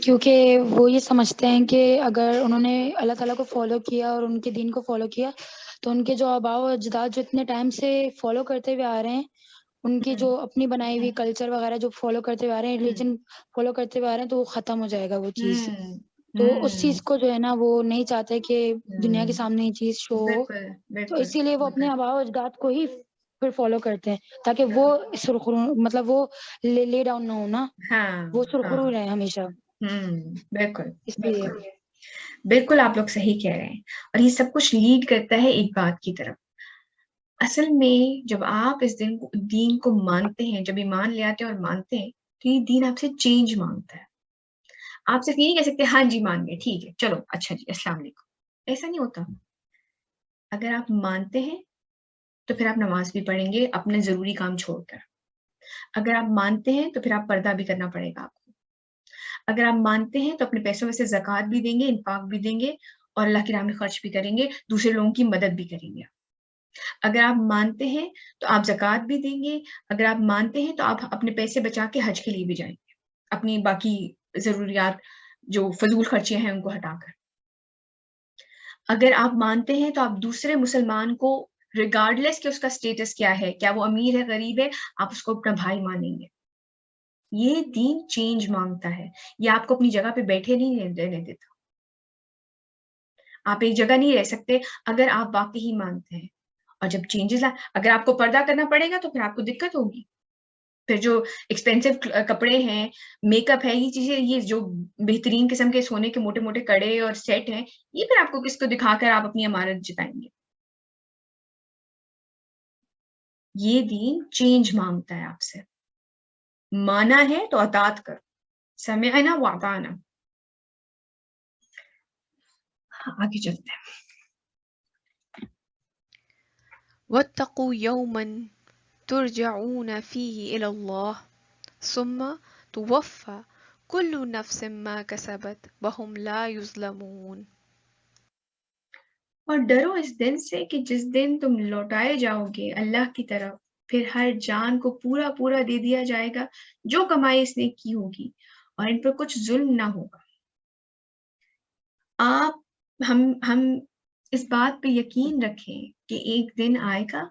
کیونکہ وہ یہ سمجھتے ہیں کہ اگر انہوں نے اللہ تعالیٰ کو فالو کیا اور ان کے دین کو فالو کیا تو ان کے جو آباء و اجداد جو اتنے ٹائم سے فالو کرتے ہوئے آ رہے ہیں ان کی جو اپنی بنائی ہوئی کلچر وغیرہ جو فالو کرتے ہوئے آ رہے ہیں، ریلیجن فالو کرتے ہوئے آ رہے ہیں، تو وہ ختم ہو جائے گا وہ چیز. تو اس چیز کو جو ہے نا وہ نہیں چاہتے کہ دنیا کے سامنے یہ چیز شو ہو، تو اسی لیے وہ اپنے آباء و اجداد کو ہی پھر فالو کرتے ہیں تاکہ وہ سرخرو مطلب وہ لے ڈاؤن نہ ہو نا، وہ سرخرو رہے ہمیشہ. بالکل اس لیے بالکل آپ لوگ صحیح کہہ رہے ہیں. اور یہ سب کچھ لیڈ کرتا ہے ایک بات کی طرف. اصل میں جب آپ اس دین کو مانتے ہیں، جب ایمان لے آتے ہیں اور مانتے ہیں، تو یہ دین آپ سے چینج مانگتا ہے. آپ صرف یہ نہیں کہہ سکتے ہاں جی مان گئے ٹھیک ہے چلو اچھا جی السلام علیکم. ایسا نہیں ہوتا. اگر آپ مانتے ہیں تو پھر آپ نماز بھی پڑھیں گے اپنے ضروری کام چھوڑ کر. اگر آپ مانتے ہیں تو پھر آپ پردہ بھی کرنا پڑے گا آپ کو. اگر آپ مانتے ہیں تو اپنے پیسوں میں سے زکوٰۃ بھی دیں گے، انفاق بھی دیں گے، اور اللہ کی راہ میں خرچ بھی کریں گے، دوسرے لوگوں کی مدد بھی کریں گے. اگر آپ مانتے ہیں تو آپ زکوٰۃ بھی دیں گے. اگر آپ مانتے ہیں تو آپ اپنے پیسے بچا کے حج کے لیے بھی جائیں گے، اپنی باقی ضروریات جو فضول خرچیاں ہیں ان کو ہٹا کر. اگر آپ مانتے ہیں تو آپ دوسرے مسلمان کو ریگارڈلیس کہ اس کا سٹیٹس کیا ہے، کیا وہ امیر ہے غریب ہے، آپ اس کو اپنا بھائی مانیں گے. یہ دین چینج مانگتا ہے. یہ آپ کو اپنی جگہ پہ بیٹھے نہیں رہنے دیتا. آپ ایک جگہ نہیں رہ سکتے اگر آپ واقعی مانتے ہیں. اور جب چینجز اگر آپ کو پردہ کرنا پڑے گا تو پھر آپ کو دقت ہوگی. پھر جو ایکسپینسو کپڑے ہیں، میک اپ ہے، یہ چیزیں، یہ جو بہترین قسم کے سونے کے موٹے موٹے کڑے اور سیٹ ہیں، یہ پھر آپ کو کس کو دکھا کر آپ اپنی امانت جتائیں گے. یہ دین چینج مانگتا ہے آپ سے. مانا ہے تو اطاعت کرو، سمعنا واطعنا. آگے چلتے ہیں. واتقوا يوما ترجعون فيه إلى الله ثم توفى كل نفس ما كسبت وهم لا يظلمون. اور ڈرو اس دن سے کہ جس دن تم لوٹائے جاؤ گے اللہ کی طرف، پھر ہر جان کو پورا پورا دے دیا جائے گا جو کمائی اس نے کی ہوگی، اور ان پر کچھ ظلم نہ ہوگا. ہم اس بات پہ یقین رکھیں کہ ایک دن آئے گا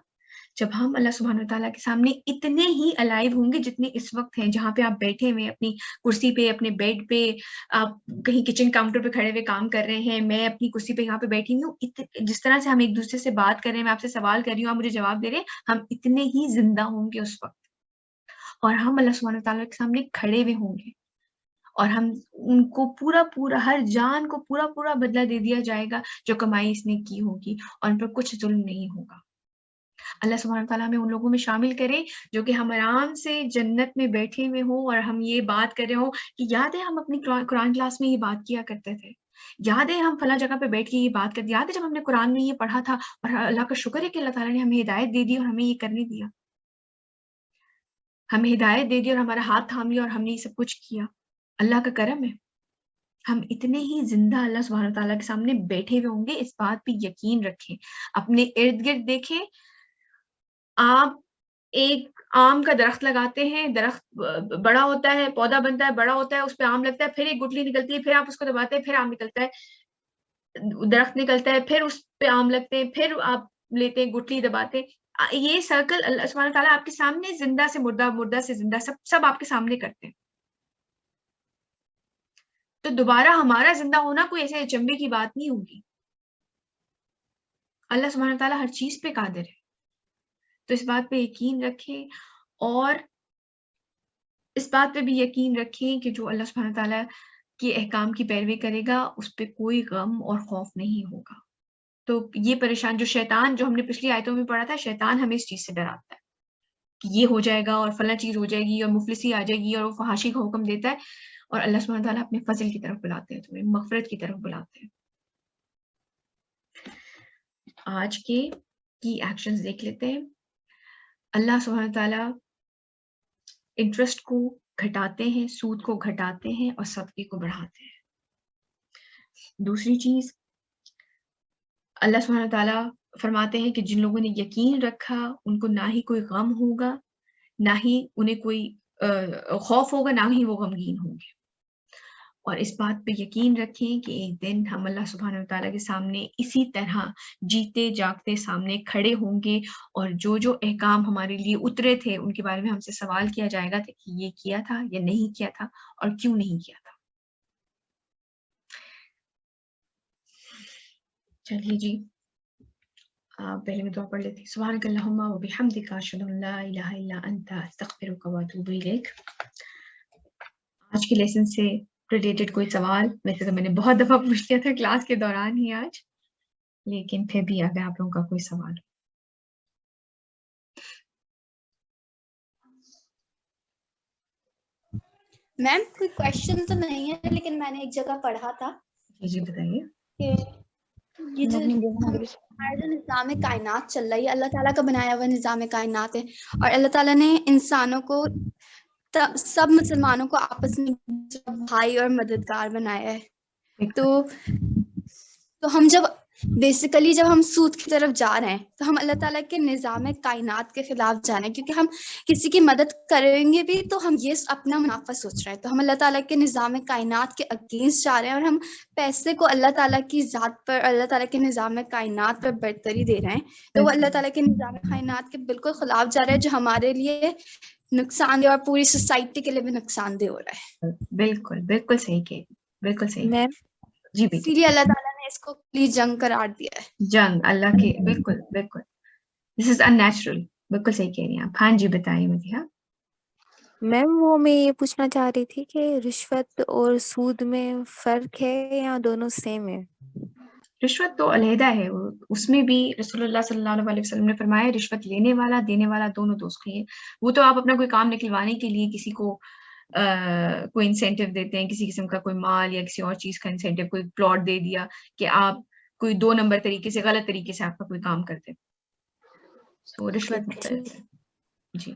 جب ہم اللہ سبحانہ وتعالیٰ کے سامنے اتنے ہی الائیو ہوں گے جتنے اس وقت ہیں، جہاں پہ آپ بیٹھے ہوئے اپنی کرسی پہ، اپنے بیڈ پہ، آپ کہیں کچن کاؤنٹر پہ کھڑے ہوئے کام کر رہے ہیں، میں اپنی کرسی پہ یہاں پہ بیٹھی ہوئی ہوں. جس طرح سے ہم ایک دوسرے سے بات کر رہے ہیں، میں آپ سے سوال کر رہی ہوں، آپ مجھے جواب دے رہے ہیں، ہم اتنے ہی زندہ ہوں گے اس وقت. اور ہم اللہ سبحانہ وتعالیٰ کے سامنے کھڑے ہوئے ہوں گے، اور ہم ان کو پورا ہر جان کو پورا بدلہ دے دیا جائے گا جو کمائی اس نے کی ہوگی، اور ان پر کچھ ظلم نہیں ہوگا. اللہ سبحانہ تعالیٰ ہمیں ان لوگوں میں شامل کرے جو کہ ہم آرام سے جنت میں بیٹھے ہوئے ہوں اور ہم یہ بات کر رہے ہوں کہ یاد ہے ہم اپنی قرآن کلاس میں یہ بات کیا کرتے تھے، یاد ہے ہم فلاں جگہ پہ بیٹھ کے یہ بات کرتے، یاد ہے جب ہم نے قرآن میں یہ پڑھا تھا، اور اللہ کا شکر ہے کہ اللہ تعالیٰ نے ہمیں ہدایت دے دی اور ہمیں یہ کرنے دیا. ہمیں ہدایت دے دی اور ہمارا ہاتھ تھام لیا اور ہم نے یہ سب کچھ کیا. اللہ کا کرم ہے. ہم اتنے ہی زندہ اللہ سبحانہ تعالیٰ کے سامنے بیٹھے ہوئے ہوں گے. اس بات پہ یقین رکھیں. اپنے ارد گرد دیکھیں. آپ ایک آم کا درخت لگاتے ہیں، درخت بڑا ہوتا ہے، پودا بنتا ہے، بڑا ہوتا ہے، اس پہ آم لگتا ہے، پھر ایک گٹلی نکلتی ہے، پھر آپ اس کو دباتے ہیں، پھر آم نکلتا ہے، درخت نکلتا ہے، پھر اس پہ آم لگتے ہیں، پھر آپ لیتے ہیں گٹلی دباتے ہیں. یہ سرکل اللہ سبحانہ تعالیٰ آپ کے سامنے زندہ سے مردہ، مردہ سے زندہ، سب آپ کے سامنے کرتے ہیں. تو دوبارہ ہمارا زندہ ہونا کوئی ایسے اچنبے کی بات نہیں ہوگی. اللہ سبحانہ تعالیٰ ہر چیز پہ قادر ہے. تو اس بات پہ یقین رکھیں، اور اس بات پہ بھی یقین رکھیں کہ جو اللہ سبحانہ تعالیٰ کے احکام کی پیروی کرے گا اس پہ کوئی غم اور خوف نہیں ہوگا. تو یہ پریشان جو شیطان، جو ہم نے پچھلی آیتوں میں پڑھا تھا، شیطان ہمیں اس چیز سے ڈراتا ہے کہ یہ ہو جائے گا اور فلاں چیز ہو جائے گی اور مفلسی آ جائے گی، اور وہ فحاشی کا حکم دیتا ہے. اور اللہ سبحانہ تعالیٰ اپنے فضل کی طرف بلاتے ہیں، تمہیں مغفرت کی طرف بلاتے ہیں. آج کے کی ایکشنز دیکھ لیتے ہیں. اللہ سبحانہ تعالیٰ انٹرسٹ کو گھٹاتے ہیں، سود کو گھٹاتے ہیں، اور صدقے کو بڑھاتے ہیں. دوسری چیز، اللہ سبحانہ تعالیٰ فرماتے ہیں کہ جن لوگوں نے یقین رکھا ان کو نہ ہی کوئی غم ہوگا، نہ ہی انہیں کوئی خوف ہوگا، نہ ہی وہ غمگین ہوں گے. اور اس بات پہ یقین رکھیں کہ ایک دن ہم اللہ سبحانہ وتعالیٰ کے سامنے اسی طرح جیتے جاگتے سامنے کھڑے ہوں گے، اور جو جو احکام ہمارے لیے اترے تھے ان کے بارے میں ہم سے سوال کیا جائے گا کہ یہ کیا تھا یا نہیں کیا تھا اور کیوں نہیں کیا تھا۔ چلیے جی، پہلے میں دعا پڑھ لیتی ہوں۔ سبحانک اللہم و بحمدک، اشہد ان لا الہ الا انت، استغفرک و اتوب الیک۔ آج کے لیسن سے ریلیٹڈ کوئی سوال؟ ویسے تو میں نے بہت دفعہ پوچھ لیا تھا کلاس کے دوران ہی آج، لیکن پھر بھی اگر آپ لوگوں کا کوئی سوال ہو۔ میم کوئی کوشچن تو نہیں ہے، لیکن میں نے ایک جگہ پڑھا تھا جی بتائیے کہ یہ جو ہمارا جو نظام کائنات چل رہا ہے، یہ اللہ تعالیٰ کا بنایا ہوا نظام کائنات ہے، اور اللہ تعالیٰ نے انسانوں کو سب مسلمانوں کو آپس میں بھائی اور مددگار بنایا ہے۔ تو ہم جب بیسیکلی جب ہم سود کی طرف جا رہے ہیں تو ہم اللہ تعالیٰ کے نظام کائنات کے خلاف جا رہے ہیں، کیونکہ ہم کسی کی مدد کریں گے بھی تو ہم یہ اپنا منافع سوچ رہے ہیں، تو ہم اللہ تعالیٰ کے نظام کائنات کے اگینسٹ جا رہے ہیں، اور ہم پیسے کو اللہ تعالیٰ کی ذات پر، اللہ تعالیٰ کے نظام کائنات پر برتری دے رہے ہیں، تو وہ اللہ تعالیٰ کے نظام کائنات کے بالکل خلاف جا رہا ہے، جو ہمارے لیے نقصان دہ اور پوری سوسائٹی کے لیے بھی نقصان دہ ہو رہا ہے۔ بالکل بالکل صحیح کہ بالکل صحیح جی بیٹی، اسی لیے اللہ تعالیٰ نے اس کو کھلی جنگ قرار دیا ہے، جنگ اللہ کے، بالکل بالکل دس از ان نیچرل، بالکل صحیح کہہ رہی ہیں آپ۔ ہاں جی بتائیے مدیحہ۔ میم وہ میں یہ پوچھنا چاہ رہی تھی کہ رشوت اور سود میں فرق ہے یا دونوں سیم ہے؟ رشوت تو علیحدہ ہے، اس میں بھی رسول اللہ صلی اللہ علیہ وسلم نے فرمایا رشوت لینے والا دینے والا دونوں دوست ہیں۔ وہ تو آپ اپنا کوئی کام نکلوانے کے لیے کسی کو کوئی انسینٹیو دیتے ہیں، کسی قسم کا کوئی مال یا کسی اور چیز کا انسینٹیو، کوئی پلاٹ دے دیا کہ آپ کوئی 2 نمبر طریقے سے، غلط طریقے سے آپ کا کوئی کام کرتے، تو رشوت مختلف ہے۔